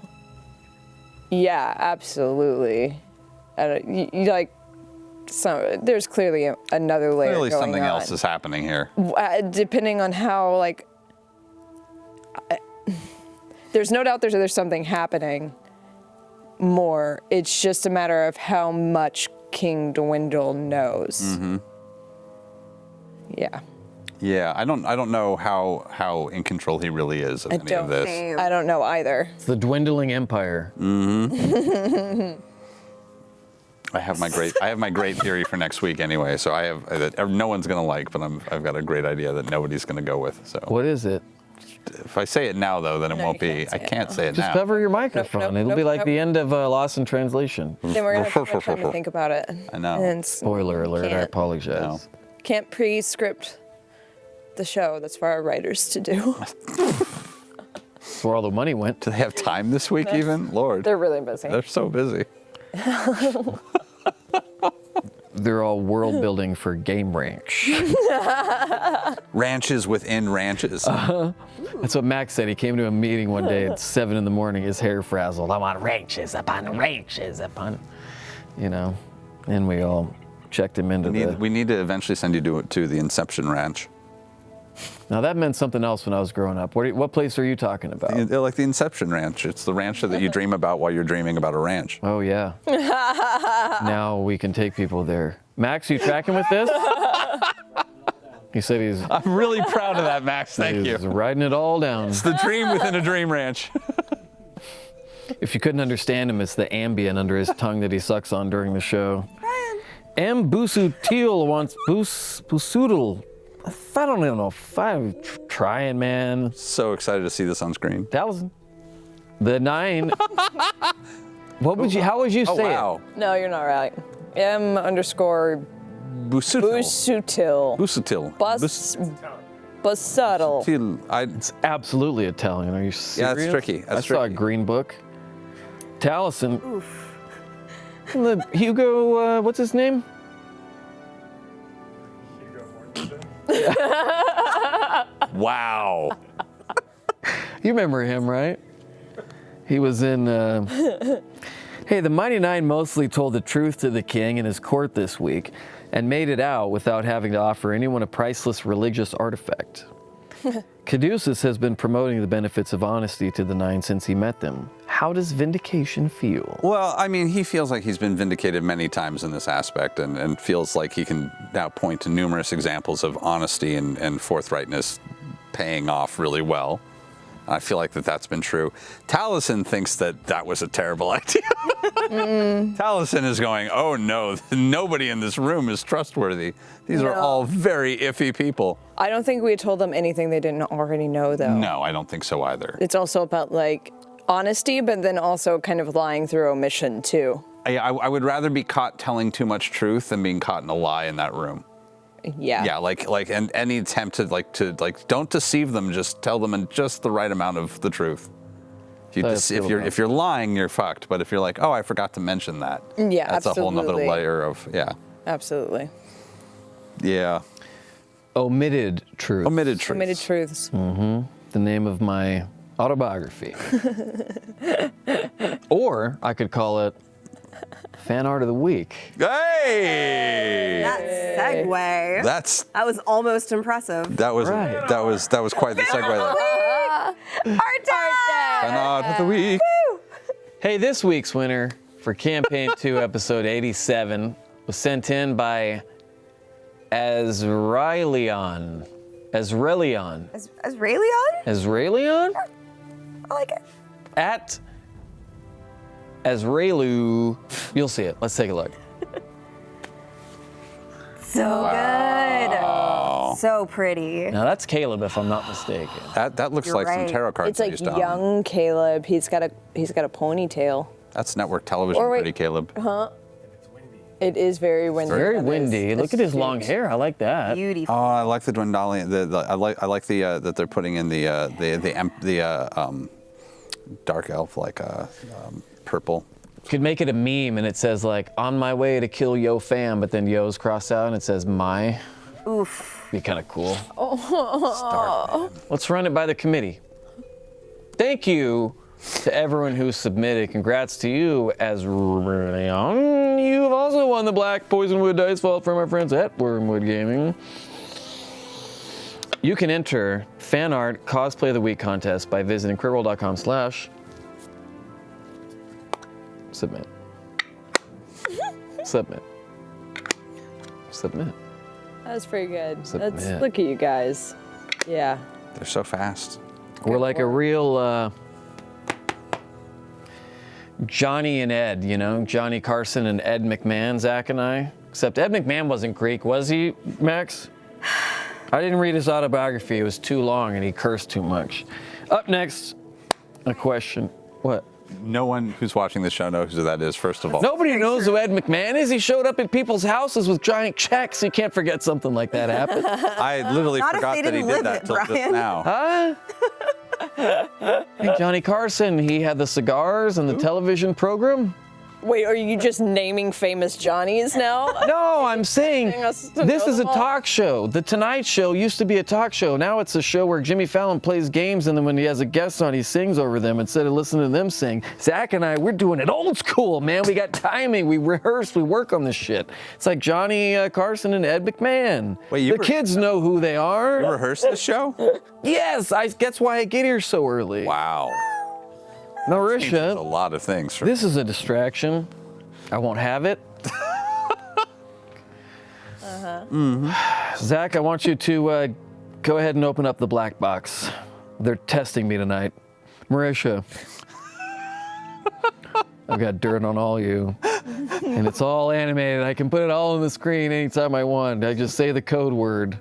yeah, absolutely. Like, there's clearly another layer clearly going something on. else is happening here. Depending on how, like, there's no doubt there's something happening more. It's just a matter of how much King Dwindle knows. Mm-hmm. Yeah. Yeah, I don't know how in control he really is of any of this. Same. I don't know either. It's the dwindling empire. I have my great theory for next week anyway. So I have that no one's gonna like, but I've got a great idea that nobody's gonna go with. So What is it? if I say it now though, then it No, won't you be. can't I say it can't now. say it Just now. cover your microphone. It'll be like nope. the end of Lost in Translation. Then we're gonna have to time to think about it. I know. And it's- Spoiler alert, I Can't. apologize. No. Can't pre-script the show. That's for our writers to do. That's where all the money went. Do they have time this week even? Lord, They're really busy. they're so busy. They're all world building for Game Ranch. Ranches within ranches. That's what Max said. He came to a meeting one day at 7 in the morning, his hair frazzled. I'm on ranches upon ranches upon, and we all checked him into We need to eventually send you to the Inception Ranch. Now that meant something else when I was growing up. What place are you talking about? They're like the Inception Ranch. It's the ranch that you dream about while you're dreaming about a ranch. Oh yeah. Now we can take people there. Max, you tracking with this? He said he's I'm really proud of that, Max. Thank you. he's writing it all down. It's the dream within a dream ranch. If you couldn't understand him, it's the Ambien under his tongue that he sucks on during the show. M. Busutil wants Busudal. I don't even know if I'm trying, man. So excited to see this on screen. Thousand. The 9. How would you Oh, say wow. No, you're not right. M_. Busutil. Busutil. Busutil. Busutil. it? It's absolutely Italian. Are you serious? Yeah, it's tricky. I That's saw a tricky. green book. Taliesin. The Hugo, what's his name? Wow. You remember him, right? He was in. Hey, the Mighty 9 mostly told the truth to the king in his court this week and made it out without having to offer anyone a priceless religious artifact. Caduceus has been promoting the benefits of honesty to the 9 since he met them. How does vindication feel? Well, I mean, he feels like he's been vindicated many times in this aspect and feels like he can now point to numerous examples of honesty and forthrightness paying off really well. I feel like that's been true. Taliesin thinks that was a terrible idea. Taliesin is going, oh no, nobody in this room is trustworthy. These are No. all very iffy people. I don't think we told them anything they didn't already know, though. No, I don't think so either. It's also about, like, honesty, but then also kind of lying through omission, too. I would rather be caught telling too much truth than being caught in a lie in that room. Yeah. Yeah, and any attempt to don't deceive them, just tell them in just the right amount of the truth. If you're lying, you're fucked. But if you're like, oh, I forgot to mention that, Yeah, that's a whole nother absolutely. layer of Absolutely. yeah. Omitted truth. Omitted truth. Omitted truths. The name of my autobiography. Or I could call it Fan Art of the Week. Hey! That segue. That was almost impressive. was Right. that was quite the segue. There. Art time! Fan art of the week. Hey, this week's winner for Campaign 2, Episode 87 was sent in by Azraelion. Azraelion? Azraelion? I like it. At Azraelu. You'll see it. Let's take a look. So good. Wow. So pretty. Now that's Caleb, if I'm not mistaken. That looks You're like some right. tarot cards It's I like used to own. young Caleb. He's got a ponytail. That's network television, Or wait. pretty Caleb. It is very windy. Very That windy. is- Look at his long hair. I like that. Beautiful. Oh, I like the Dwendalian. I like the that they're putting in the dark elf purple. Could make it a meme and it says like, on my way to kill Yo fam, but then Yo's crossed out and it says my. Oof. Be kind of cool. Stark, man. Let's run it by the committee. Thank you to everyone who submitted. Congrats to you, Azraeon. You've also won the Black Poisonwood Dice Vault from our friends at Wormwood Gaming. You can enter Fan Art Cosplay of the Week contest by visiting critroll.com/submit. Submit. Submit. That was pretty good. Submit. Look at you guys. Yeah. They're so fast. We're like a real Johnny and Ed, you know? Johnny Carson and Ed McMahon, Zach and I. Except Ed McMahon wasn't Greek, was he, Max? I didn't read his autobiography. It was too long and he cursed too much. Up next, a question. What? No one who's watching this show knows who that is, first of all. Nobody knows who Ed McMahon is. He showed up at people's houses with giant checks. You can't forget something like that happened. I literally Not if forgot they that he didn't did live that it, till just Brian. now. Huh? Hey, Johnny Carson, he had the cigars and the television program. Wait, are you just naming famous Johnnies now? No, I'm saying Expecting us to this know is a them all? talk show. The Tonight Show used to be a talk show. Now it's a show where Jimmy Fallon plays games and then when he has a guest on, he sings over them instead of listening to them sing. Zach and I, we're doing it old school, man. We got timing. We rehearse. We work on this shit. It's like Johnny Carson and Ed McMahon. Wait, you the kids know who they are. You rehearsed this show? Yes, that's why I get here so early. Wow. Changes a Marisha, lot of things. For this is a distraction. I won't have it. Zach, I want you to go ahead and open up the black box. They're testing me tonight. Marisha, I've got dirt on all you. And it's all animated. I can put it all on the screen anytime I want. I just say the code word.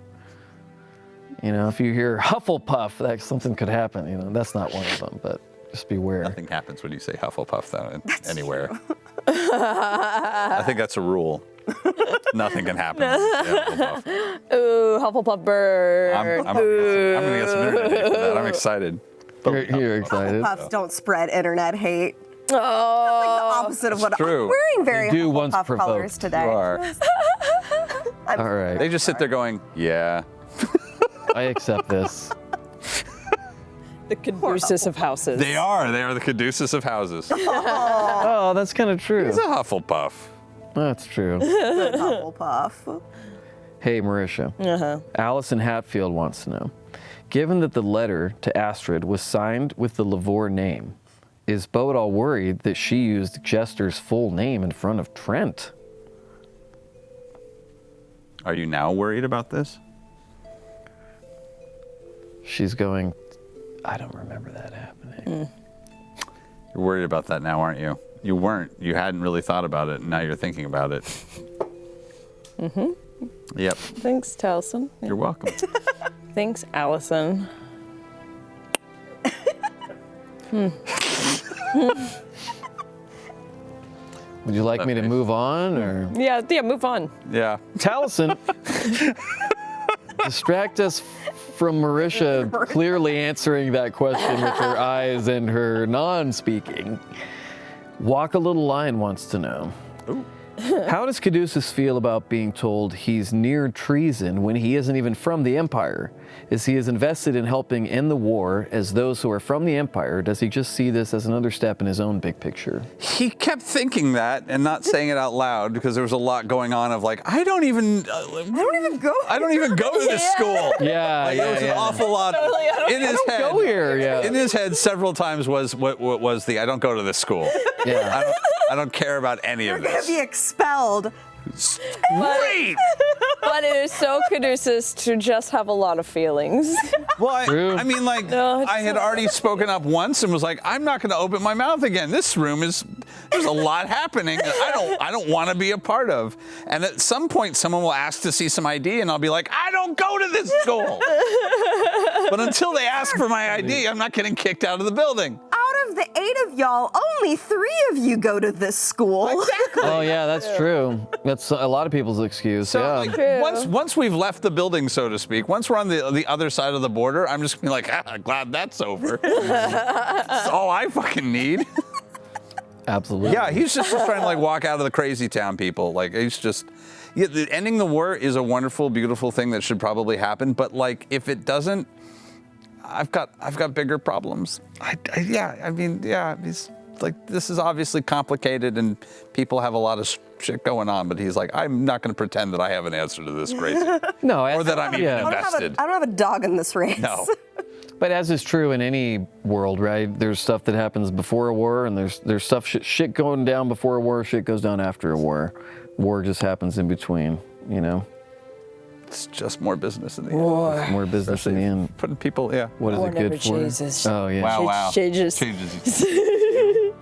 You know, if you hear Hufflepuff, something could happen. You know, that's not one of them, but just beware. Nothing happens when you say Hufflepuff, though, anywhere. I think that's a rule. Nothing can happen. when you say Hufflepuff. Ooh, Hufflepuff bird. I'm gonna get some internet hate for that. I'm excited. You're excited. Puffs don't spread internet hate. Oh, The opposite of what true. I'm wearing. Very You do once Hufflepuff provoke. colors today. You are. All right, They just sit there going, yeah. I accept this. the caduceus of houses. They are. They are the caduceus of houses. He's Oh, that's kind of true. a Hufflepuff. That's true. Good Hufflepuff. Hey, Marisha. Allison Hatfield wants to know, given that the letter to Astrid was signed with the Lavore name, is Bo at all worried that she used Jester's full name in front of Trent? Are you now worried about this? She's going, I don't remember that happening. You're worried about that now, aren't you? You weren't. You hadn't really thought about it, and now you're thinking about it. Mm-hmm. Yep. Thanks, Taliesin. You're welcome. Thanks, Allison. Would you like me to move on, or? Yeah, move on. Yeah. Taliesin, distract us from Marisha clearly answering that question with her eyes and her non-speaking. Walk a Little Line wants to know. Ooh. How does Caduceus feel about being told he's near treason when he isn't even from the Empire? Is he as invested in helping end the war as those who are from the Empire? Does he just see this as another step in his own big picture? He kept thinking that and not saying it out loud because there was a lot going on of like, I don't even go to this school. Yeah, Like, there was an awful lot in his head. Go here, yeah. In his head, several times was what was the I don't go to this school. Yeah. I don't care about any You're of gonna this. be expelled. Great. But it is so Caduceus to just have a lot of feelings. Well, True. I mean, like, No, it's I had already spoken up once and was like, I'm not going to open my mouth again. This room there's a lot happening that I don't want to be a part of. And at some point, someone will ask to see some ID, and I'll be like, I don't go to this school. But until they ask for my ID, I'm not getting kicked out of the building. Out of the 8 of y'all, only 3 of you go to this school. Exactly. Oh yeah, that's true. That's a lot of people's excuse. So yeah. like, once we've left the building, so to speak, once we're on the other side of the border, I'm just gonna be like, glad that's over. That's all I fucking need. Absolutely. Yeah, he's just trying to like walk out of the crazy town, people. Like he's just, yeah, ending the war is a wonderful, beautiful thing that should probably happen. But like, if it doesn't, I've got bigger problems. He's like, this is obviously complicated and people have a lot of shit going on. But he's like, I'm not going to pretend that I have an answer to this crazy, No, or that I'm even yeah. invested. I don't have a dog in this race. No. But as is true in any world, right? There's stuff that happens before a war, and there's stuff shit going down before a war, shit goes down after a war. War just happens in between, you know. It's just more business in the end. War. More business in the end. Putting people, yeah. What is War it good never for? changes. Oh yeah. Wow. Changes. Changes.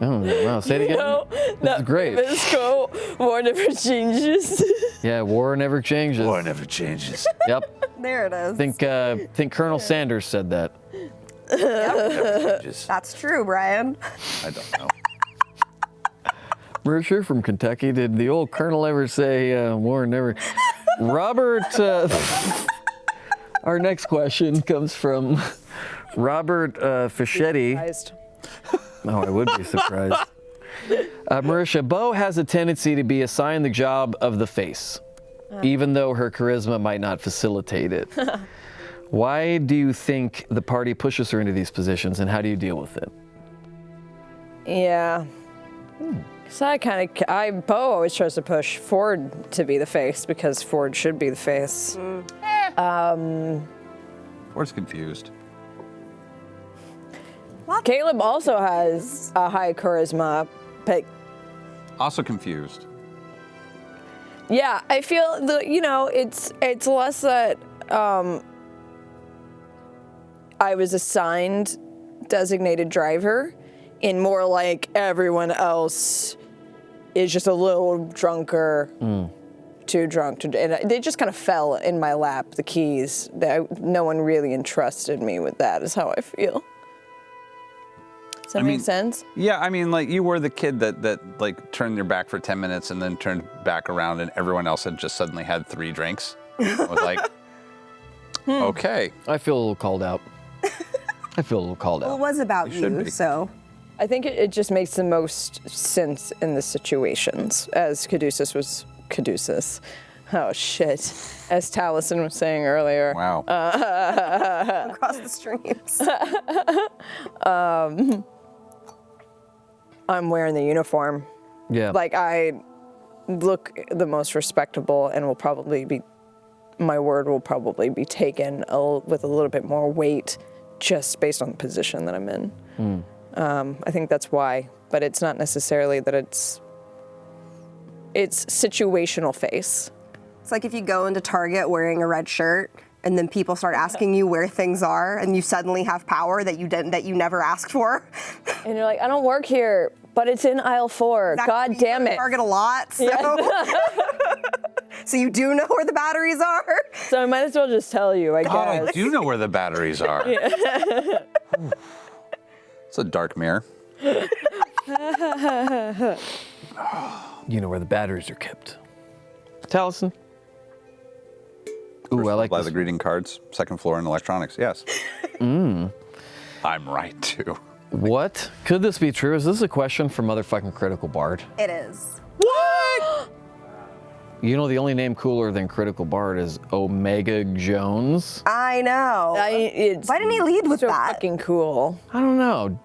Oh wow. Say it again. No, This is great. Let's go. War never changes. Yeah. War never changes. War never changes. Yep. There it is. Think Colonel Sanders said that. Never changes. That's true, Brian. I don't know. Mercer from Kentucky. Did the old Colonel ever say war never? Robert. Our next question comes from Robert Fischetti. Surprised. Oh, I would be surprised. Marisha, Bo has a tendency to be assigned the job of the face, even though her charisma might not facilitate it. Why do you think the party pushes her into these positions, and how do you deal with it? Yeah. Because Bo always tries to push Ford to be the face because Ford should be the face. Ford's confused. Caleb also has a high charisma, but Also confused. yeah, I feel it's less that I was assigned designated driver, and more like everyone else is just a little drunker, too drunk, and they just kind of fell in my lap. The keys, no one really entrusted me with that. Is how I feel. Does that make sense? Yeah, I mean, like, you were the kid that like turned your back for 10 minutes and then turned back around and everyone else had just suddenly had 3 drinks. I was like, okay. I feel a little called out. Well, it was about You should you, be. so. I think it just makes the most sense in the situations, as Caduceus was Caduceus. Oh, shit. As Taliesin was saying earlier. Wow. Across the streams. I'm wearing the uniform. Yeah. Like, I look the most respectable and my word will probably be taken with a little bit more weight just based on the position that I'm in. I think that's why, but it's not necessarily that it's situational face. It's like if you go into Target wearing a red shirt and then people start asking you where things are and you suddenly have power that you never asked for. And you're like, I don't work here, but it's in aisle 4. Exactly. God You damn go to it. Target a lot, so. So you do know where the batteries are? So I might as well just tell you, I God, I guess. do know where the batteries are. Ooh. It's a dark mirror. You know where the batteries are kept. Taliesin? Ooh, I like Buy this. the greeting cards, 2nd floor in electronics, yes. I'm right, too. What? Could this be true? Is this a question from motherfucking Critical Bard? It is. What? You know the only name cooler than Critical Bard is Omega Jones? I know. It's Why didn't he lead with so that? fucking cool. I don't know.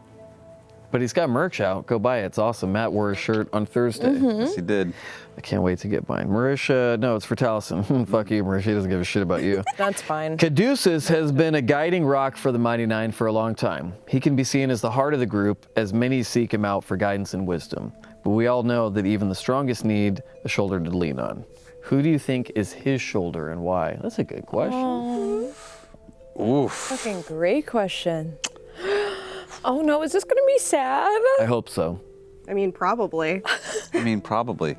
But he's got merch out. Go buy it. It's awesome. Matt wore his shirt on Thursday. Yes, he did. I can't wait to get mine. Marisha, no, it's for Taliesin. Fuck you, Marisha. He doesn't give a shit about you. That's fine. Caduceus has been a guiding rock for the Mighty Nine for a long time. He can be seen as the heart of the group, as many seek him out for guidance and wisdom. But we all know that even the strongest need a shoulder to lean on. Who do you think is his shoulder and why? That's a good question. Oof. Fucking great question. Oh no, is this gonna be sad? I hope so. I mean, probably. Probably.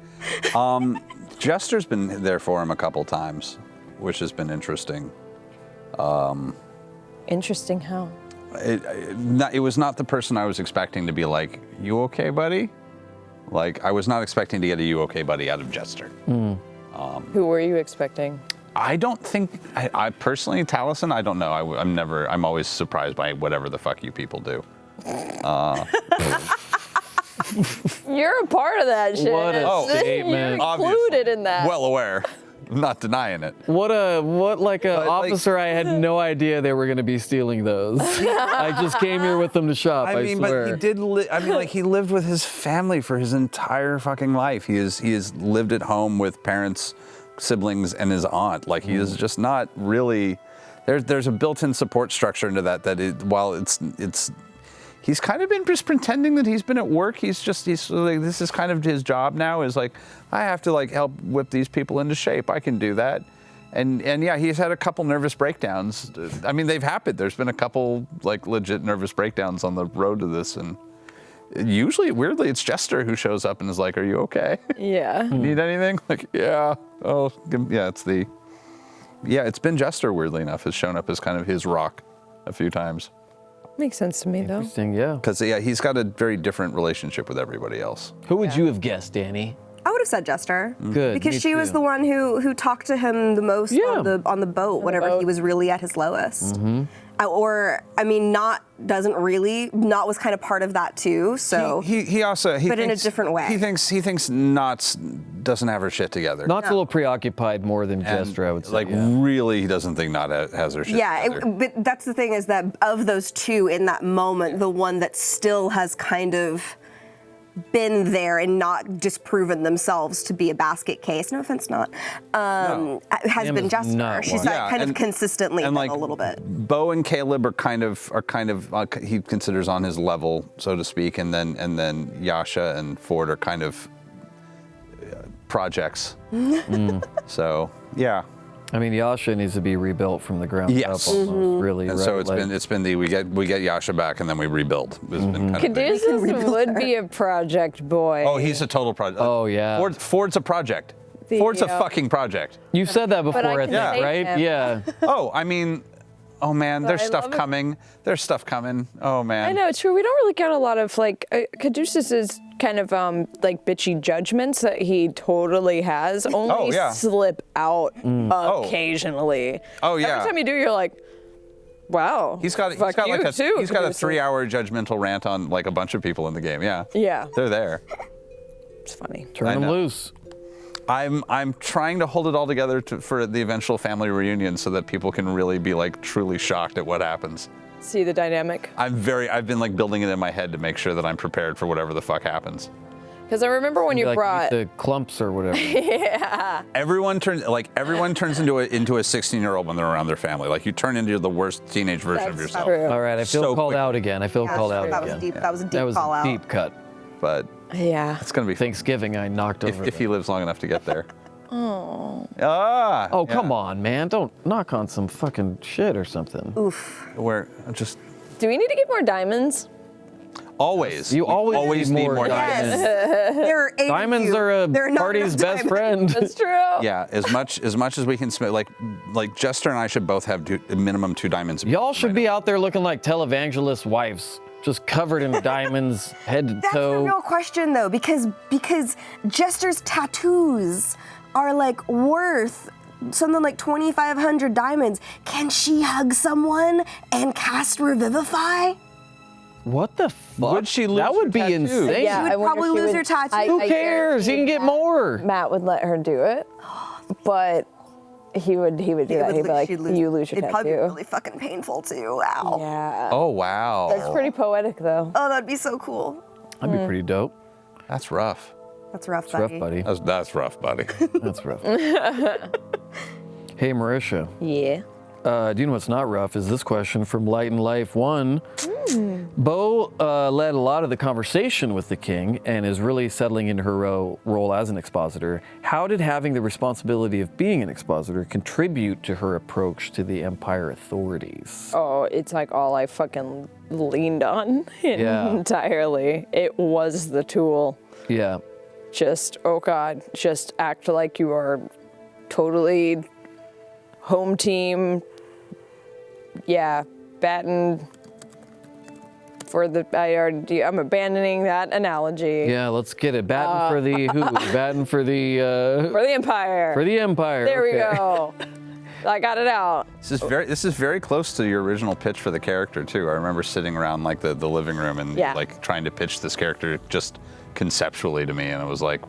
Jester's been there for him a couple times, which has been interesting. Interesting how? It was not the person I was expecting to be like, "You okay, buddy?" Like, I was not expecting to get a "You okay, buddy" out of Jester. Who were you expecting? I don't think, I personally, Taliesin, I don't know. I'm always surprised by whatever the fuck you people do. You're a part of that shit. What a statement. You're included in that. Well aware. I'm not denying it. What like a But, like- officer, I had no idea they were going to be stealing those. I just came here with them to shop, I swear. but he did. He lived with his family for his entire fucking life. He has lived at home with parents, siblings, and his aunt. Like, he is just not really. There's a built-in support structure into that. While it's. He's kind of been just pretending that he's been at work. He's like, this is kind of his job now, is like, I have to like help whip these people into shape. I can do that. And yeah, he's had a couple nervous breakdowns. I mean, they've happened. There's been a couple like legit nervous breakdowns on the road to this. And usually, weirdly, it's Jester who shows up and is like, "Are you okay? Yeah. Need anything?" Like, yeah. Oh, yeah, it's been Jester, weirdly enough, has shown up as kind of his rock a few times. Makes sense to me though. Interesting, yeah. Because, yeah, he's got a very different relationship with everybody else. Who would you have guessed, Danny? I would have said Jester. Good. Because me she was too. the one who talked to him the most Yeah. on the boat whenever he boat. was really at his lowest. Mm-hmm. Not was kind of part of that too. So He also But in a thinks- different way. He thinks Knots doesn't have her shit together. Knott's a little preoccupied more than Jester, I would say. Like, yeah. really, he doesn't think Knot has her shit together. but that's the thing, is that of those two in that moment, the one that still has kind of been there and not disproven themselves to be a basket case, no offense, Not, has Sam been is Jester. not She's one. that kind of consistently and been like a little bit. Bo and Caleb are kind of he considers on his level, so to speak, and then Yasha and Ford are kind of projects. So yeah. I mean, Yasha needs to be rebuilt from the ground Yes. up almost, really. And right? so Like, it's been we get Yasha back and then we rebuild. It's been kind of big. Caduceus would be a project boy. Oh, he's a total project. Oh, yeah. Ford's a project. The, Ford's a fucking project. You said that before, I I can think, save right? him. Yeah. Oh, I mean, oh man, there's I stuff love it. coming. There's stuff coming. Oh man. I know, it's true. We don't really get a lot of like Caduceus's kind of like bitchy judgments that he totally has only yeah. slip out occasionally. Oh, yeah. Every time you do, you're like, wow. He's got fuck like you too, he's got a Caduceus. 3-hour judgmental rant on like a bunch of people in the game. Yeah. Yeah, They're there. it's funny. Turn I him know. loose. I'm trying to hold it all together for the eventual family reunion so that people can really be like truly shocked at what happens. See the dynamic? I've been like building it in my head to make sure that I'm prepared for whatever the fuck happens. Because I remember when you Like, brought. eat the clumps or whatever. Everyone turns into a 16-year-old when they're around their family. Like, you turn into the worst teenage version of That's yourself. true. All right, I feel So called quick. out again. I feel Yeah, called out that again. was deep. That was a deep That was call a out. deep cut. But Yeah. it's gonna be Thanksgiving, I knocked over. if he lives long enough to get there. Oh. Ah. Oh, yeah. come on, man. Don't knock on some fucking shit or something. Oof. Where just Do we need to get more diamonds? always. You we always need more diamonds. diamonds. There are 8 of Diamonds you. are There a not party's enough best diamonds. friend. That's true. Yeah, as much as we can spend, like Jester and I should both have a minimum 2 diamonds. Y'all should be out there looking like televangelist wives, just covered in diamonds, head to That's the toe. real question, though, because Jester's tattoos are like worth something like 2,500 diamonds. Can she hug someone and cast Revivify? What the fuck? Would she lose That would her be tattoos? insane. Yeah, She would I wonder probably if she lose would- her tattoo. I Who cares? guarantee You can get Matt- more. Matt would let her do it, but He would do that. He'd be like, she'd you lose your It'd probably be tattoo. really fucking painful too. Ow. Yeah. Oh wow. That's pretty poetic, though. Oh, that'd be so cool. That'd be pretty dope. That's rough. That's rough, It's buddy. rough, buddy. That's rough, buddy. That's rough. Hey, Marisha. Yeah. Do you know what's not rough? Is this question from Light and Life 1. Bo led a lot of the conversation with the king and is really settling into her role as an expositor. How did having the responsibility of being an expositor contribute to her approach to the Empire authorities? Oh, it's like all I fucking leaned on Yeah. entirely. It was the tool. Yeah. Just, oh God, just act like you are totally home team. Yeah, batting for the, I'm abandoning that analogy. Yeah, let's get it. Batting for the who? Batting for the For the Empire. for the Empire. There we Okay. go. I got it out. This is very close to your original pitch for the character too. I remember sitting around like the living room and Yeah. like trying to pitch this character just conceptually to me, and it was like,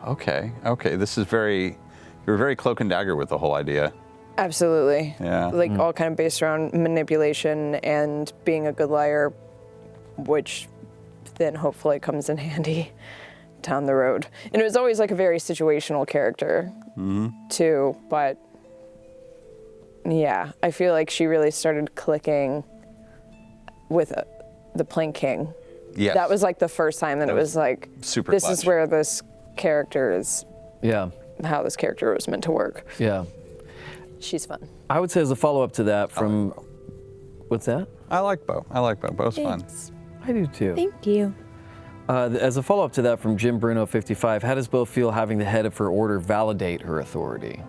okay, this is you're very cloak and dagger with the whole idea. Absolutely. Yeah. Like all kind of based around manipulation and being a good liar, which then hopefully comes in handy down the road. And it was always like a very situational character too, but yeah, I feel like she really started clicking with the Plank King. Yes. That was like the first time that it was like, super this is clutch. where this character is, Yeah. how this character was meant to work. Yeah. She's fun. I would say as a follow-up to that from, what's that? I like Bo. Bo's fun. I do too. Thank you. As a follow-up to that from Jim Bruno 55, how does Bo feel having the head of her order validate her authority?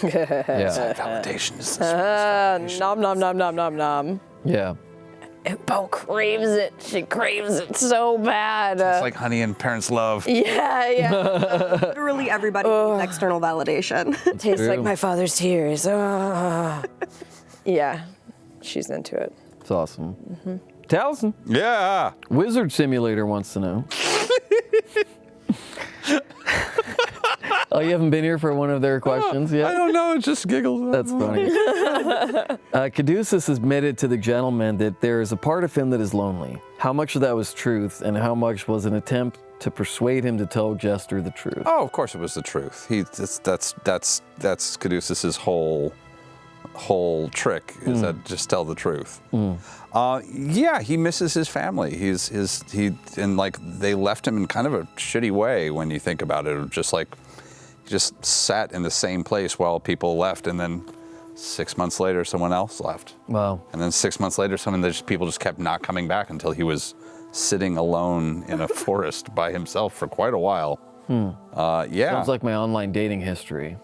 Yeah. Validation is this. Nom nom nom nom nom nom. Yeah. And Bo craves it. She craves it so bad. It's like honey and parents' love. Yeah. Literally everybody needs external validation. Tastes like true. my father's tears. Ah. Yeah. She's into it. It's awesome. Towson, Yeah. Wizard Simulator wants to know. Oh, you haven't been here for one of their questions yet? I don't know. It just giggles. That's funny. Caduceus admitted to the gentleman that there is a part of him that is lonely. How much of that was truth, and how much was an attempt to persuade him to tell Jester the truth? Oh, of course it was the truth. That's Caduceus's whole trick is that just tell the truth. Yeah, he misses his family. And like they left him in kind of a shitty way when you think about it. Just sat in the same place while people left, and then 6 months later someone else left. Wow. And then 6 months later people just kept not coming back until he was sitting alone in a forest by himself for quite a while. Yeah. Sounds like my online dating history.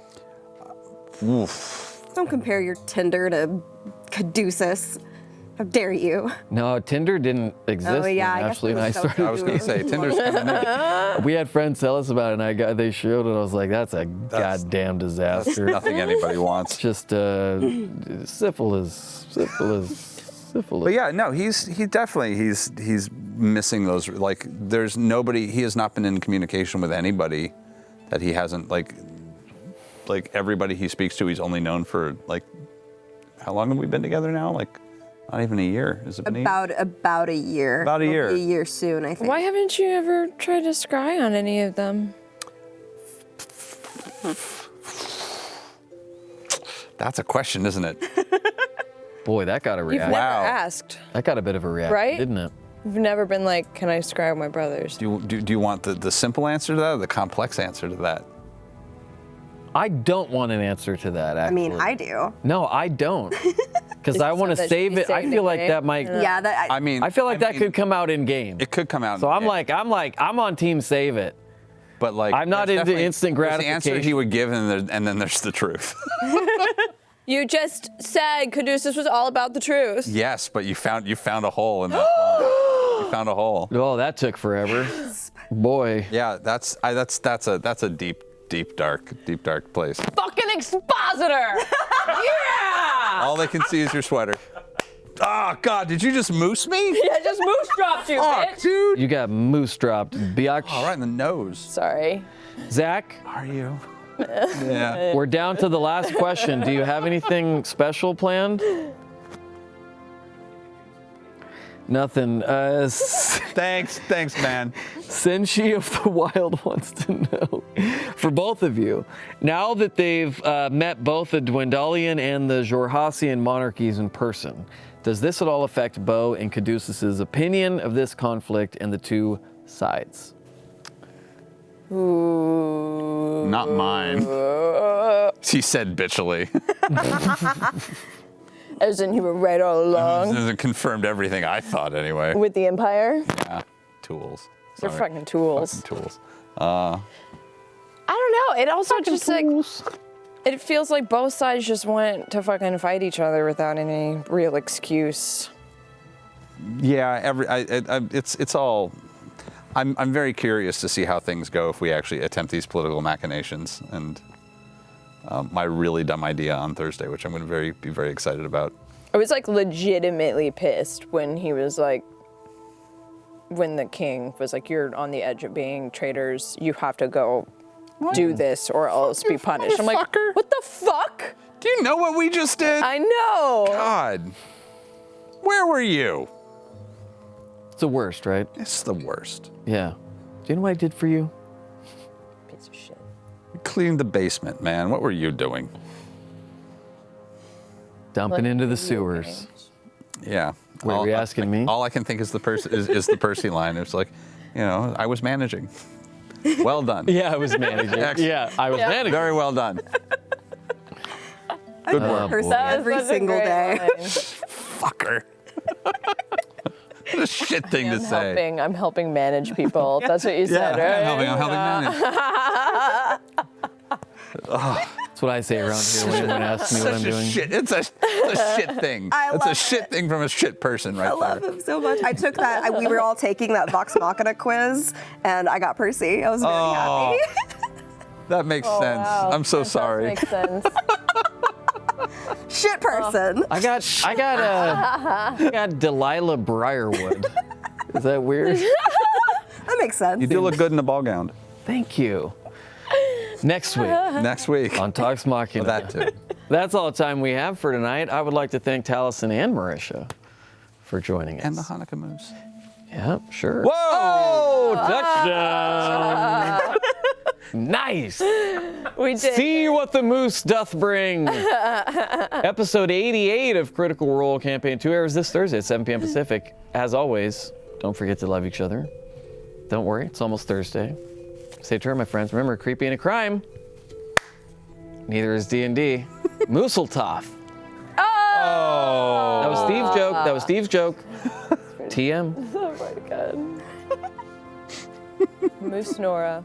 Oof. Don't compare your Tinder to Caduceus. How dare you? No, Tinder didn't exist Oh yeah, when I guess Ashley it and I was so started. I was gonna say Tinder's coming in. We had friends tell us about it, and they showed it. I was like, that's a goddamn disaster. Nothing anybody wants. Just syphilis. But yeah, no, he's missing those. Like, there's nobody. He has not been in communication with anybody that he hasn't like everybody he speaks to. He's only known for like, how long have we been together now? Like, not even a year. Has it been About a year. About a It'll year. be a year soon, I think. Why haven't you ever tried to scry on any of them? That's a question, isn't it? Boy, that got a You've reaction. never Wow. asked, That got a bit of a reaction, Right? didn't it? You've never been like, can I scry with my brothers? Do you want the simple answer to that or the complex answer to that? I don't want an answer to that, I actually. mean, I do. No, I don't. Because I want to that should save be it. I saved feel like anyway. that might. Yeah, that I mean, I feel like that could come out in game. It could come out. So I'm in- like, I'm on team save it. but like, I'm not there's into definitely- instant there's the answer gratification. he would give, and then there's the truth. You just said Caduceus was all about the truth. Yes, but you found a hole in that. Pond. You found a hole. Oh, that took forever. Boy. Yeah, that's a deep dark place. Fucking expositor! Yeah! All they can see is your sweater. Oh God, did you just moose me? I just moose dropped you, Fuck, bitch. dude. You got moose dropped, biatch. All right in the nose. Sorry. Zach, Are you? Yeah. We're down to the last question. Do you have anything special planned? Nothing. Thanks, man. Senshi of the Wild wants to know, for both of you, now that they've met both the Dwendalian and the Jorhassian monarchies in person, does this at all affect Bo and Caduceus's opinion of this conflict and the two sides? Ooh. Not mine. She said bitchily. As in you were right all along. It confirmed everything I thought anyway. With the Empire? Yeah. Tools. They're Sorry. fucking tools. Fucking tools. I don't know. It also just like, it feels like both sides just went to fucking fight each other without any real excuse. Yeah, it's all. I'm very curious to see how things go if we actually attempt these political machinations, and my really dumb idea on Thursday, which I'm going to be very excited about. I was like legitimately pissed when he was like, when the king was like, "You're on the edge of being traitors. You have to go do this or else be punished." I'm like, motherfucker. what the fuck? Do you know what we just did? I know. God, where were you? It's the worst, right? It's the worst. Yeah. Do you know what I did for you? Piece of shit. Cleaned the basement, man. What were you doing? Dumping into the sewers. Yeah. Wait, were you asking me? All I can think is the the Percy line. It's like, I was managing. Well done. Yeah, I was managing. Excellent. Yeah, I was managing. Very well done. Good work. person That every Such a single great day. line. Fucker. What a shit thing to say. I'm helping manage people. That's what you said, right? I'm helping manage. That's what I say around here when anyone asks me what I'm Such a doing. shit. It's a shit thing. I It's a love shit it. thing from a shit person right I love there. him so much. I took that. We were all taking that Vox Machina quiz, and I got Percy. I was very happy. That makes sense. Wow. I'm so That does sorry. make sense. Shit person. I got Delilah Briarwood. Is that weird? That makes sense. You do look good in a ball gown. Thank you. Next week Next week. on Talks Machina. That too. That's all the time we have for tonight. I would like to thank Taliesin and Marisha for joining us. And the Hanukkah moose. Yeah, sure. Whoa! Oh, touchdown! Nice. We did. See what the moose doth bring. Episode 88 of Critical Role Campaign 2 airs this Thursday at 7 p.m. Pacific. As always, don't forget to love each other. Don't worry, it's almost Thursday. Stay tuned, my friends. Remember, creepy ain't a crime. Neither is D&D. Mooseltoff. Oh. That was Steve's joke. That was Steve's joke. TM. Oh my god. Moose Nora.